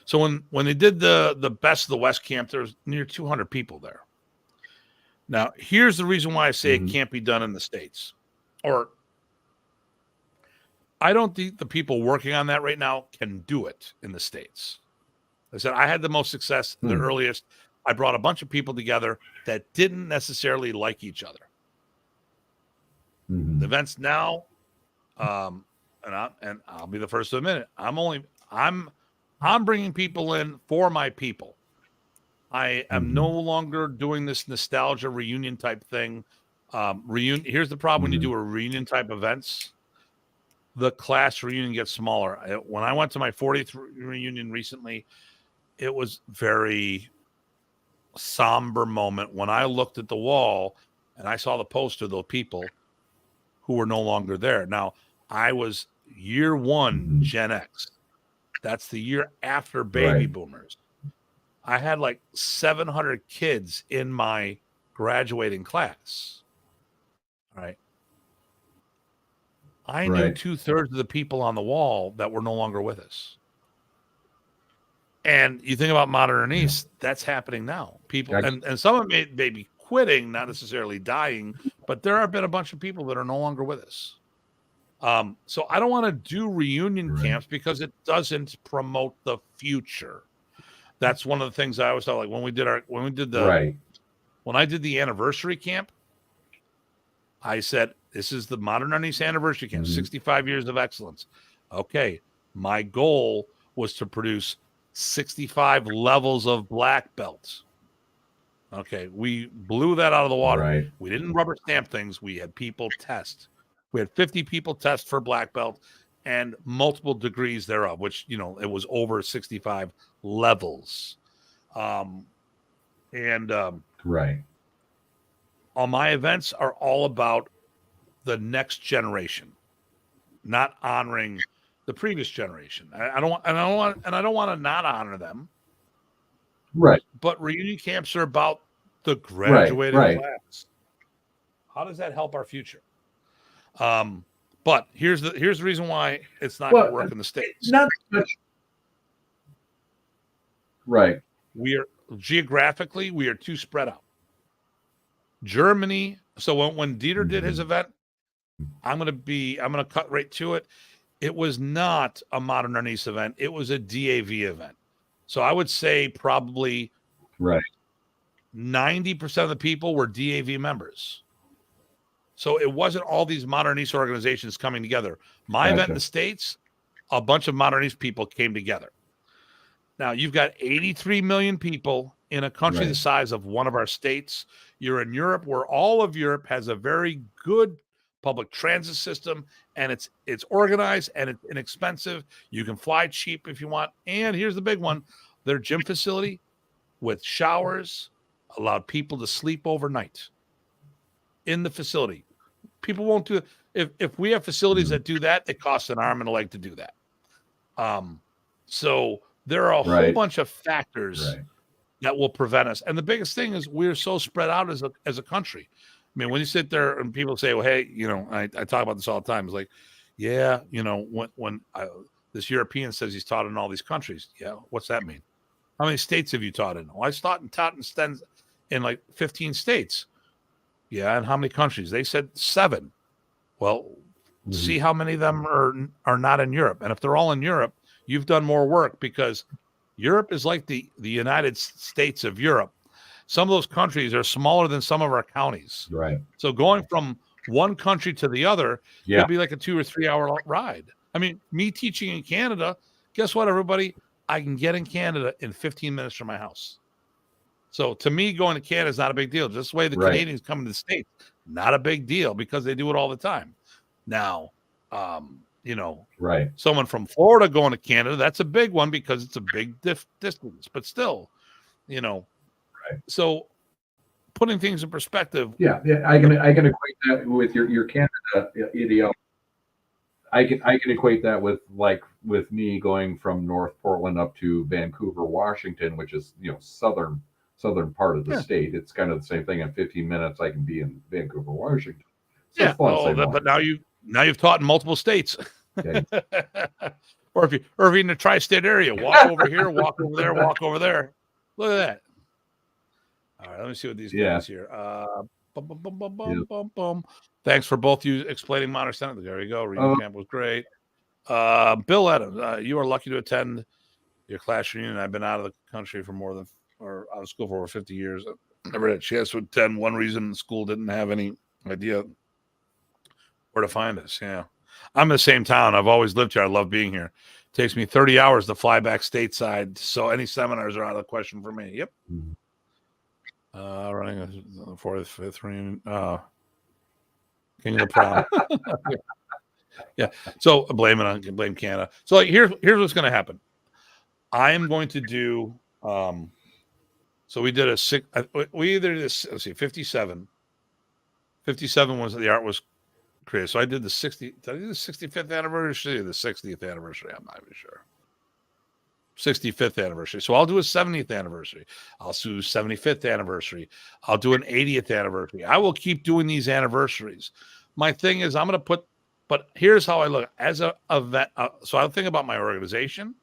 So when they did the Best of the West camp, there was near 200 people there. Now, here's the reason why I say it can't be done in the States. Or I don't think the people working on that right now can do it in the States. I said I had the most success, the earliest. I brought a bunch of people together that didn't necessarily like each other. The events now, and I'll be the first to admit it. I'm bringing people in for my people. I am no longer doing this nostalgia reunion type thing. Here's the problem when you do a reunion type events. The class reunion gets smaller. When I went to my 40th reunion recently, it was very somber moment when I looked at the wall and I saw the poster of those people who were no longer there. Now, I was year one Gen X. That's the year after baby boomers. I had like 700 kids in my graduating class. All right. I knew 2/3 of the people on the wall that were no longer with us. And you think about Modern East, that's happening now. People, and some of them may be quitting, not necessarily dying, but there have been a bunch of people that are no longer with us. So I don't want to do reunion camps because it doesn't promote the future. That's one of the things I always thought. Like when I did the anniversary camp, I said, this is the Modern East anniversary camp, 65 years of excellence. Okay. My goal was to produce 65 levels of black belts. Okay. We blew that out of the water. We didn't rubber stamp things. We had people test. We had 50 people test for black belt and multiple degrees thereof, which, it was over 65 levels. All my events are all about the next generation, not honoring the previous generation. I don't want to not honor them. Right. But reunion camps are about the graduating class. How does that help our future? But here's the reason why it's not going to work in the States. Not much. Right. We are geographically, we are too spread out. Germany. So when Dieter did his event, I'm going to cut right to it. It was not a Modern East event. It was a DAV event. So I would say probably 90% of the people were DAV members. So it wasn't all these Modern East organizations coming together. My event in the States, a bunch of Modern East people came together. Now you've got 83 million people in a country the size of one of our states. You're in Europe, where all of Europe has a very good public transit system, and it's organized and it's inexpensive. You can fly cheap if you want. And here's the big one: their gym facility with showers allowed people to sleep overnight in the facility. People won't do it. If we have facilities that do that, it costs an arm and a leg to do that. So there are a whole bunch of factors that will prevent us. And the biggest thing is we're so spread out as a country. I mean, when you sit there and people say, well, hey, I talk about this all the time. It's like, yeah, when this European says he's taught in all these countries. Yeah. What's that mean? How many states have you taught in? Well, I taught in like 15 states. Yeah. And how many countries? They said 7. Well, see how many of them are not in Europe. And if they're all in Europe, you've done more work, because Europe is like the United States of Europe. Some of those countries are smaller than some of our counties. Right. So going from one country to the other could be like a 2 or 3 hour ride. I mean, me teaching in Canada, guess what, everybody? I can get in Canada in 15 minutes from my house. So to me, going to Canada is not a big deal. Just the way the Canadians come to the States, not a big deal, because they do it all the time. Now, someone from Florida going to Canada, that's a big one, because it's a big distance, but still, so putting things in perspective. Yeah. I can equate that with your Canada ideology. I can equate that with me going from North Portland up to Vancouver, Washington, which is southern part of the state. It's kind of the same thing. In 15 minutes, I can be in Vancouver, Washington. So but now you've taught in multiple states. Okay. or if you're in the tri-state area, walk over here, walk over there, walk over there. Look at that. All right, let me see what these guys here. Thanks for both you explaining modern Senate. There you go. Reading camp was great. Bill Adams, you are lucky to attend your class reunion. I've been out of the country for out of school for over 50 years. I never had a chance to attend. One reason the school didn't have any idea where to find us. Yeah. I'm in the same town. I've always lived here. I love being here. It takes me 30 hours to fly back stateside. So any seminars are out of the question for me. Yep. Running a 4th, 5th reunion. King of the prom. Yeah. So blame Canada. So here's what's going to happen. I am going to do, so we did we either did let's see, 57. 57 was the art was created. So I did the 65th anniversary or the 60th anniversary? I'm not even sure. 65th anniversary. So I'll do a 70th anniversary. I'll do 75th anniversary. I'll do an 80th anniversary. I will keep doing these anniversaries. My thing is, I'm going to but here's how I look as a event. So I think about my organization,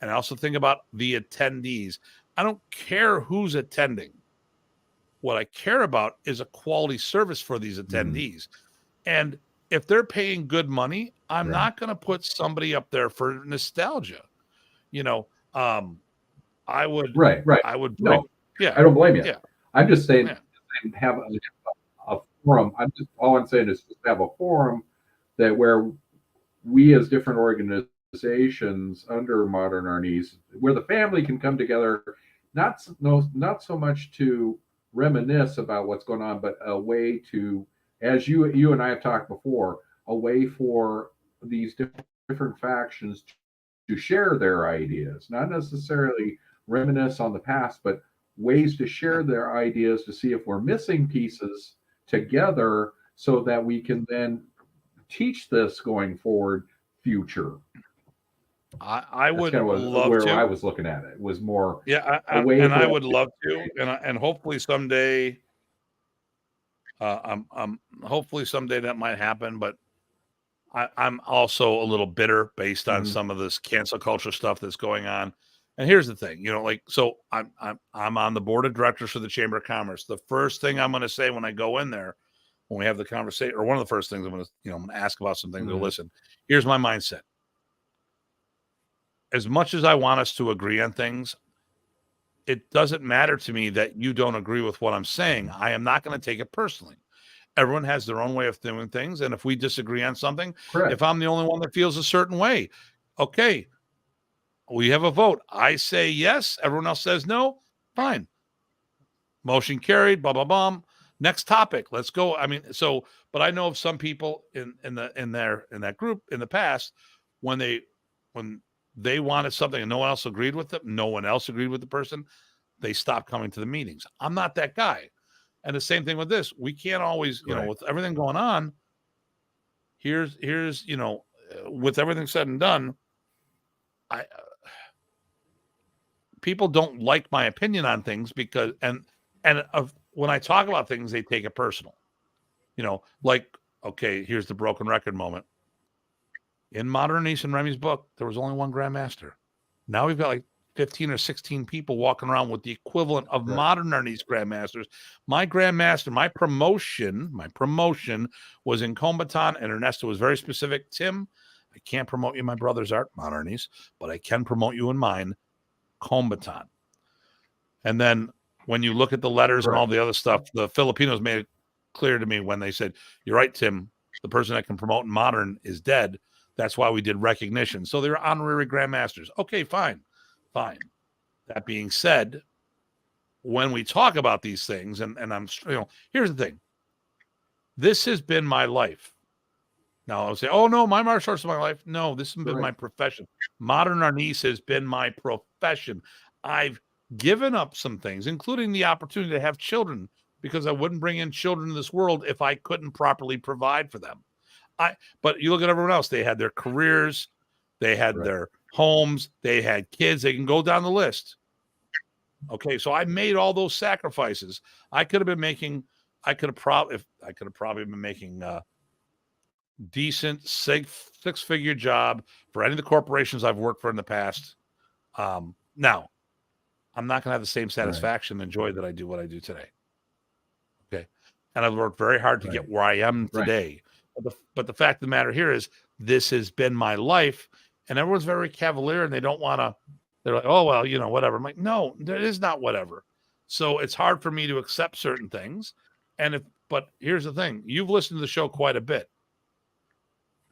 and I also think about the attendees. I don't care who's attending. What I care about is a quality service for these attendees. And if they're paying good money, I'm not going to put somebody up there for nostalgia. I would. Right. I would. I don't blame you. Yeah. I'm just saying, have a forum. All I'm saying is just have a forum that where we as different organizations under Modern Arnis, where the family can come together, not so much to reminisce about what's going on, but a way to, as you and I have talked before, a way for these different factions to share their ideas, not necessarily reminisce on the past, but ways to share their ideas to see if we're missing pieces together so that we can then teach this going forward future. I would love where to. I was looking at it was more. Yeah, I would love to, and hopefully someday, hopefully someday that might happen. But I'm also a little bitter based on some of this cancel culture stuff that's going on. And here's the thing, so I'm on the board of directors for the Chamber of Commerce. The first thing I'm going to say when I go in there, when we have the conversation, or one of the first things I'm going to ask about some things. Go, listen, here's my mindset. As much as I want us to agree on things, it doesn't matter to me that you don't agree with what I'm saying. I am not going to take it personally. Everyone has their own way of doing things. And if we disagree on something, if I'm the only one that feels a certain way, okay, we have a vote. I say yes. Everyone else says no. Fine. Motion carried, blah, blah, blah. Next topic. Let's go. I mean, but I know of some people in that group in the past, when they wanted something and no one else agreed with them, no one else agreed with the person, they stopped coming to the meetings. I'm not that guy. And the same thing with this. We can't always, with everything going on, here's with everything said and done, people don't like my opinion on things because when I talk about things, they take it personal. Like, okay, here's the broken record moment. In Modern Niece and Remy's book, there was only one Grandmaster. Now we've got like 15 or 16 people walking around with the equivalent of modern Niece Grandmasters. My Grandmaster, my promotion was in Combatant, and Ernesto was very specific. Tim, I can't promote you in my brother's art, Modern Niece, but I can promote you in mine, Combatant. And then when you look at the letters and all the other stuff, the Filipinos made it clear to me when they said, "You're right, Tim. The person that can promote in modern is dead. That's why we did recognition." So they were honorary Grandmasters. Okay, fine. That being said, when we talk about these things, and I'm, here's the thing. This has been my life. Now I'll say, "Oh no, my martial arts is my life." No, this has been my profession. Modern Arnis has been my profession. I've given up some things, including the opportunity to have children, because I wouldn't bring in children in this world if I couldn't properly provide for them. But you look at everyone else, they had their careers, they had their homes, they had kids, they can go down the list. Okay, so I made all those sacrifices. I could have probably been making a decent six-figure job for any of the corporations I've worked for in the past. Now, I'm not going to have the same satisfaction and joy that I do what I do today. Okay. And I've worked very hard to get where I am today. But the fact of the matter here is this has been my life, and everyone's very cavalier, and they don't want to, they're like, "Oh, well, whatever." I'm like, no, that is not whatever. So it's hard for me to accept certain things. But here's the thing. You've listened to the show quite a bit.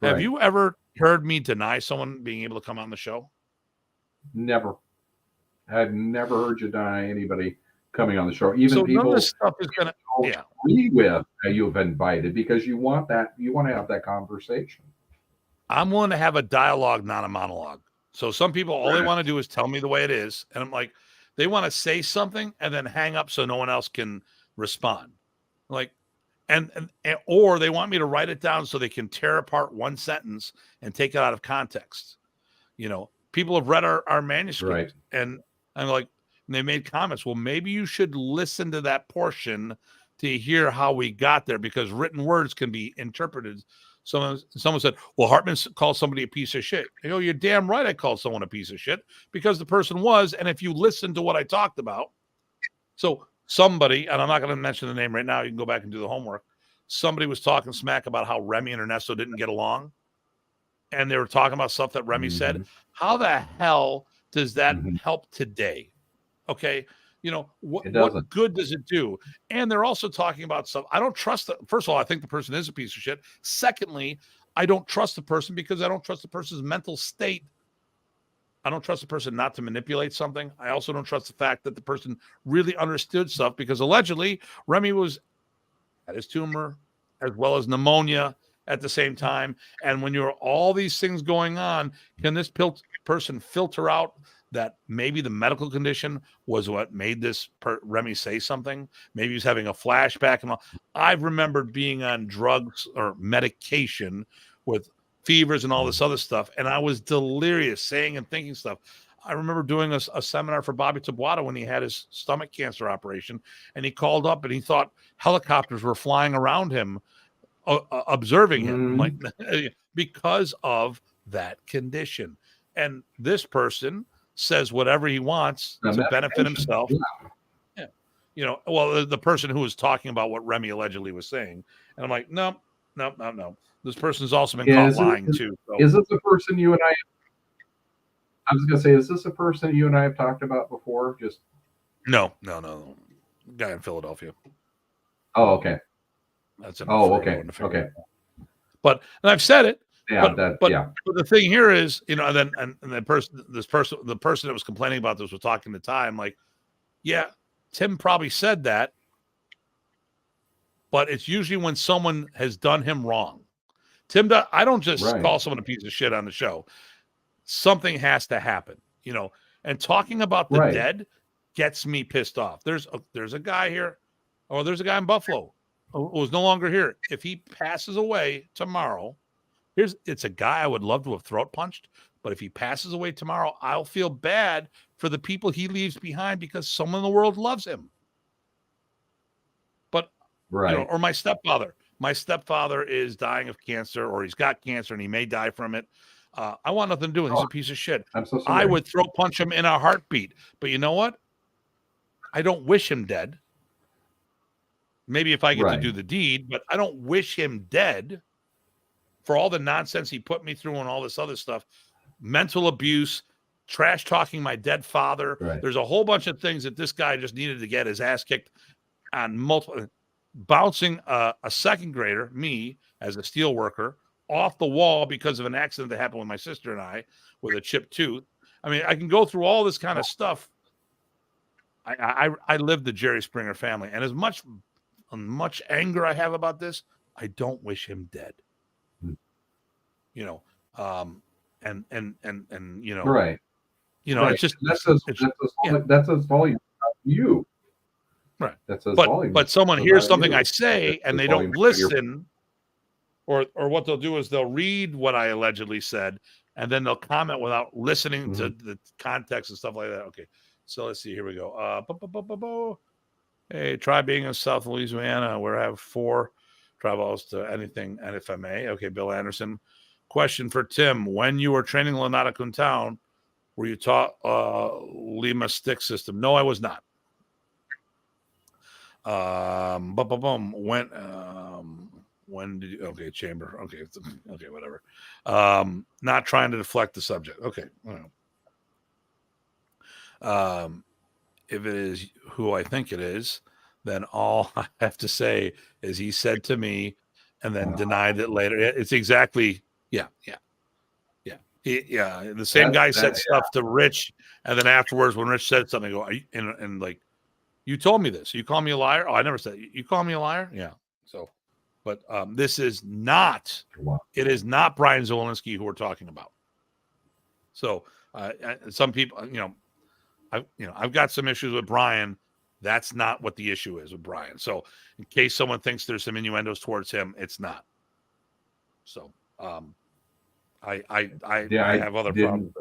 Have you ever heard me deny someone being able to come on the show? Never. I've never heard you deny anybody coming on the show. Even people none of this stuff is going to agree with that you've invited, because you want to have that conversation. I'm willing to have a dialogue, not a monologue. So some people, all they want to do is tell me the way it is. And I'm like, they want to say something and then hang up so no one else can respond. Like, or they want me to write it down so they can tear apart one sentence and take it out of context. People have read our manuscript and I'm like, and they made comments. Well, maybe you should listen to that portion to hear how we got there, because written words can be interpreted. Someone said, "Well, Hartman called somebody a piece of shit." I go, "You're damn right I called someone a piece of shit, because the person was." And if you listen to what I talked about, so somebody, and I'm not going to mention the name right now, you can go back and do the homework. Somebody was talking smack about how Remy and Ernesto didn't get along. And they were talking about stuff that Remy said. How the hell does that help today? Okay. What good does it do? And they're also talking about stuff. I don't trust first of all, I think the person is a piece of shit. Secondly, I don't trust the person because I don't trust the person's mental state. I don't trust the person not to manipulate something. I also don't trust the fact that the person really understood stuff, because allegedly Remy had his tumor as well as pneumonia at the same time. And when you're all these things going on, can this person filter out that maybe the medical condition was what made this Remy say something? Maybe he's having a flashback and all. I've remembered being on drugs or medication with fevers and all this other stuff, and I was delirious, saying and thinking stuff. I remember doing a seminar for Bobby Tabuada when he had his stomach cancer operation, and he called up and he thought helicopters were flying around him, observing him, like, because of that condition. And this person says whatever he wants to benefit himself. Well, the person who was talking about what Remy allegedly was saying. And I'm like, no. This person's also been caught lying too. So. Is this a person you and I was going to say, is this a person you and I have talked about before? Just No. Guy in Philadelphia. Oh, okay. That's okay. But and I've said it. Yeah, but the thing here is, and the person that was complaining about this was talking to Ty. I'm like, yeah, Tim probably said that, but it's usually when someone has done him wrong. I don't just call someone a piece of shit on the show. Something has to happen, and talking about the dead gets me pissed off. There's a guy here, or there's a guy in Buffalo who is no longer here. If he passes away tomorrow, it's a guy I would love to have throat punched, but if he passes away tomorrow, I'll feel bad for the people he leaves behind because someone in the world loves him. But, right. Or my stepfather. My stepfather is dying of cancer, or he's got cancer and he may die from it. I want nothing to do with him. He's a piece of shit. I'm so sorry. I would throw punch him in a heartbeat. But you know what? I don't wish him dead. Maybe if I get to do the deed, but I don't wish him dead for all the nonsense he put me through and all this other stuff. Mental abuse, trash talking my dead father. Right. There's a whole bunch of things that this guy just needed to get his ass kicked on multiple, bouncing a second grader, me as a steel worker, off the wall because of an accident that happened with my sister and I with a chipped tooth. I mean, I can go through all this kind of stuff. I lived the Jerry Springer family, and as much anger I have about this, I don't wish him dead. You know, and you know, right. You know, right. it's just that says volume about you. Right. That says volume. But someone hears something you. I say and they don't listen, or what they'll do is they'll read what I allegedly said and then they'll comment without listening to the context and stuff like that. Okay. So let's see. Here we go. Hey, try being in South Louisiana where I have 4 travels to anything at FMA. Okay, Bill Anderson. Question for Tim. When you were training Lanata Kuntown, were you taught Lima stick system? No, I was not. When did you, okay, chamber. Okay, whatever. Not trying to deflect the subject. Okay. If it is who I think it is, then all I have to say is he said to me and then denied it later. It's exactly, yeah. The same guy said stuff to Rich, and then afterwards, when Rich said something, I go, and like, you told me this. You call me a liar? Oh, I never said it. You call me a liar? Yeah. So, but this is not. It is not Brian Zawolinsky who we're talking about. So, some people, I've got some issues with Brian. That's not what the issue is with Brian. So, in case someone thinks there's some innuendos towards him, it's not. So, I have other problems.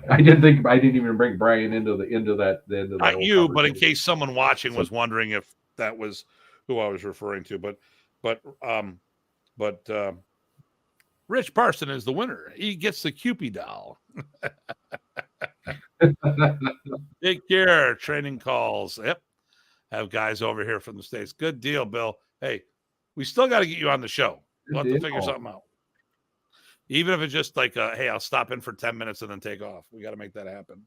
I didn't even bring Brian into that. Not you, but in case someone watching was wondering if that was who I was referring to. But Rich Parson is the winner. He gets the Cupid doll. Take care. Training calls. Yep. Have guys over here from the States. Good deal, Bill. Hey, we still got to get you on the show. We'll have to figure something out. Even if it's just like, hey, I'll stop in for 10 minutes and then take off. We got to make that happen.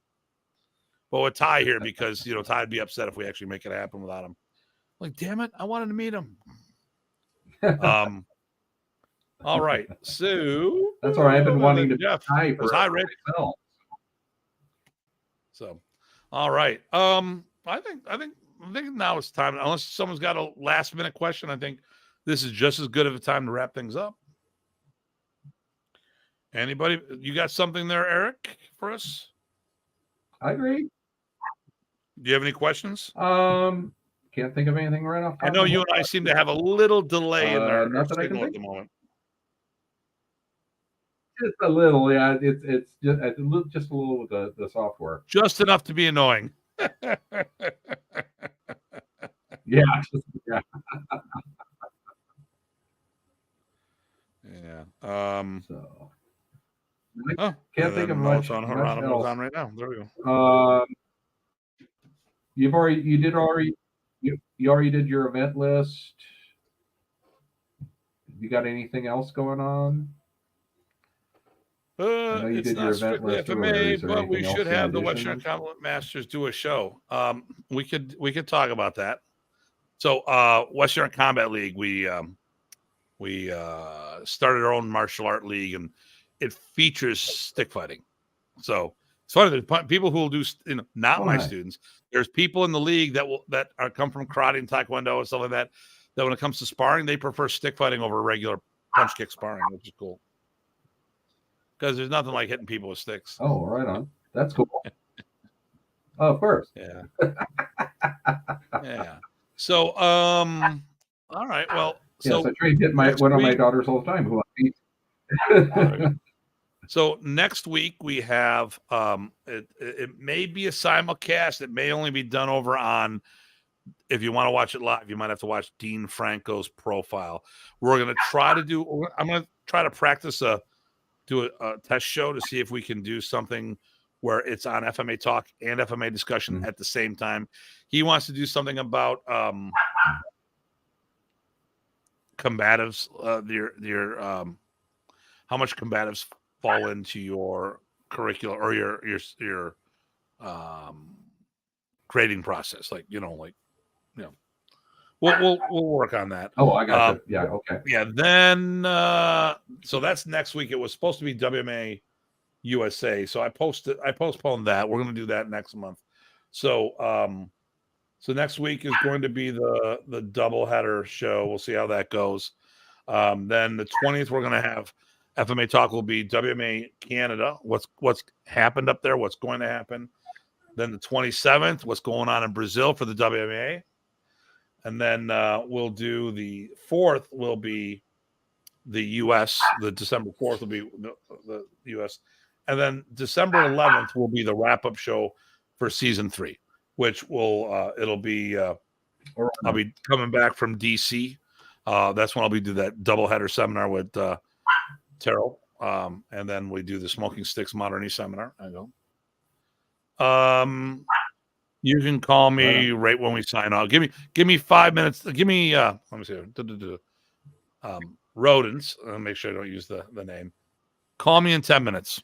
But with Ty here, because, Ty would be upset if we actually make it happen without him. Like, damn it, I wanted to meet him. All right. So that's all right. I've been wanting to Jeff. Ty for Hi, Rick. So, all right. I think now it's time. Unless someone's got a last minute question, I think this is just as good of a time to wrap things up. Anybody? You got something there, Eric, for us? I agree. Do you have any questions? Can't think of anything right off. I know you and I seem to have a little delay in our signal at the moment. Just a little, yeah. It's just a little with the software. Just enough to be annoying. Yeah. So. Can't think of much. On right now. There we go. You already did your event list. You got anything else going on? I know you it's did not your strictly event list FMA, but we should have the Western Compliment Masters do a show. We could talk about that. So Western Combat League, we started our own martial art league, and it features stick fighting. So it's funny. There's people who will do, not my students. There's people in the league that come from karate and taekwondo and stuff like that. That when it comes to sparring, they prefer stick fighting over regular punch kick sparring, which is cool. Because there's nothing like hitting people with sticks. Oh, right on. That's cool. Oh, of course. Yeah. Yeah. So, all right. Well, yes, I trained hit one of my daughters all the time. Who I beat. So next week we have it may be a simulcast. It may only be done over on. If you want to watch it live, you might have to watch Dean Franco's profile. We're going to try to do. I'm going to try to practice do a test show to see if we can do something where it's on FMA Talk and FMA Discussion at the same time. He wants to do something about combatives. How much combatives fall into your curriculum or your grading process, we'll work on that. Oh, I got you. Yeah, okay. Yeah, then so that's next week. It was supposed to be WMA USA, so I postponed that. We're going to do that next month. So next week is going to be the doubleheader show. We'll see how that goes. Then the 20th we're going to have FMA Talk. Will be WMA Canada. What's happened up there? What's going to happen? Then the 27th, what's going on in Brazil for the WMA. And then we'll do the 4th will be the U.S. The December 4th will be the U.S. And then December 11th will be the wrap-up show for season 3, which will it'll be I'll be coming back from D.C. That's when I'll be do that doubleheader seminar with Terrell. And then we do the Smoking Sticks Modern East seminar. I go. You can call me right when we sign off. Give me 5 minutes. Give me let me see. Rodents. I'll make sure I don't use the name. Call me in 10 minutes.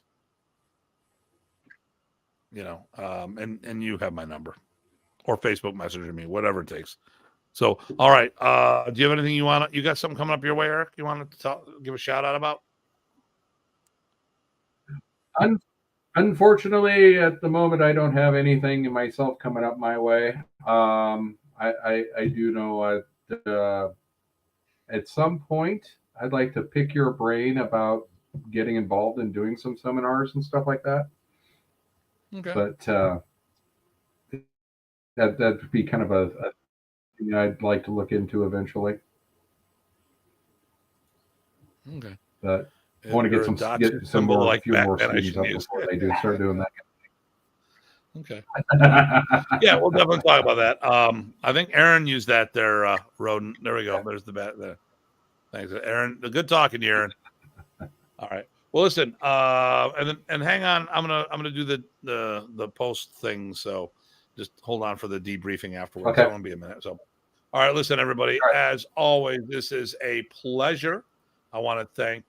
And you have my number. Or Facebook messenger me, whatever it takes. So, all right. Do you have anything you got something coming up your way, Eric? You want to give a shout out about? Unfortunately, at the moment, I don't have anything myself coming up my way. I do know at some point I'd like to pick your brain about getting involved in doing some seminars and stuff like that. Okay. But that'd be kind of a thing I'd like to look into eventually. Okay. But I want to get some more, like few more students up before they do start doing that. Okay. Yeah, we'll definitely talk about that. I think Aaron used that there, rodent. There we go. There's the bat there. Thanks, Aaron. Good talking to you, Aaron. All right. Well, listen, and hang on. I'm gonna do the post thing. So just hold on for the debriefing afterwards. Okay. It's gonna be a minute. So, all right, listen, everybody. Right. As always, this is a pleasure. I want to thank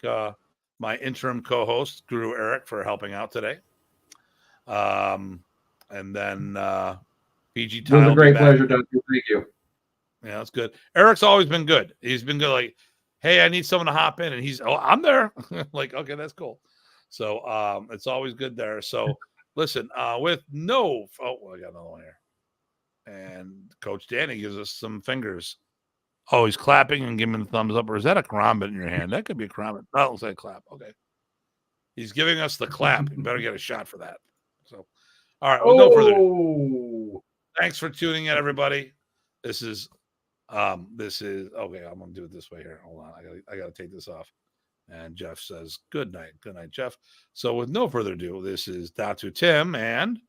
my interim co-host, Guru Eric, for helping out today. And then PG Tye. It was a great pleasure, Datu. Thank you. Yeah, that's good. Eric's always been good. He's been good. Like, hey, I need someone to hop in, and I'm there. Like, okay, that's cool. So it's always good there. So listen, I got another one here. And Coach Danny gives us some fingers. Oh, he's clapping and giving the thumbs up. Or is that a karambit in your hand? That could be a karambit. That looks like a clap. Okay. He's giving us the clap. You better get a shot for that. So, all right. Well, no further ado. Thanks for tuning in, everybody. This is okay. I'm going to do it this way here. Hold on. I got to take this off. And Jeff says, good night. Good night, Jeff. So with no further ado, this is Datu Tim and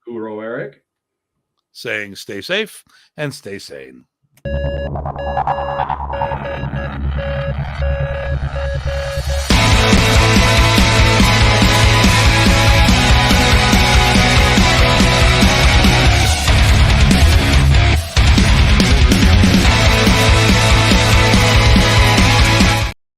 Guro Eric saying stay safe and stay sane.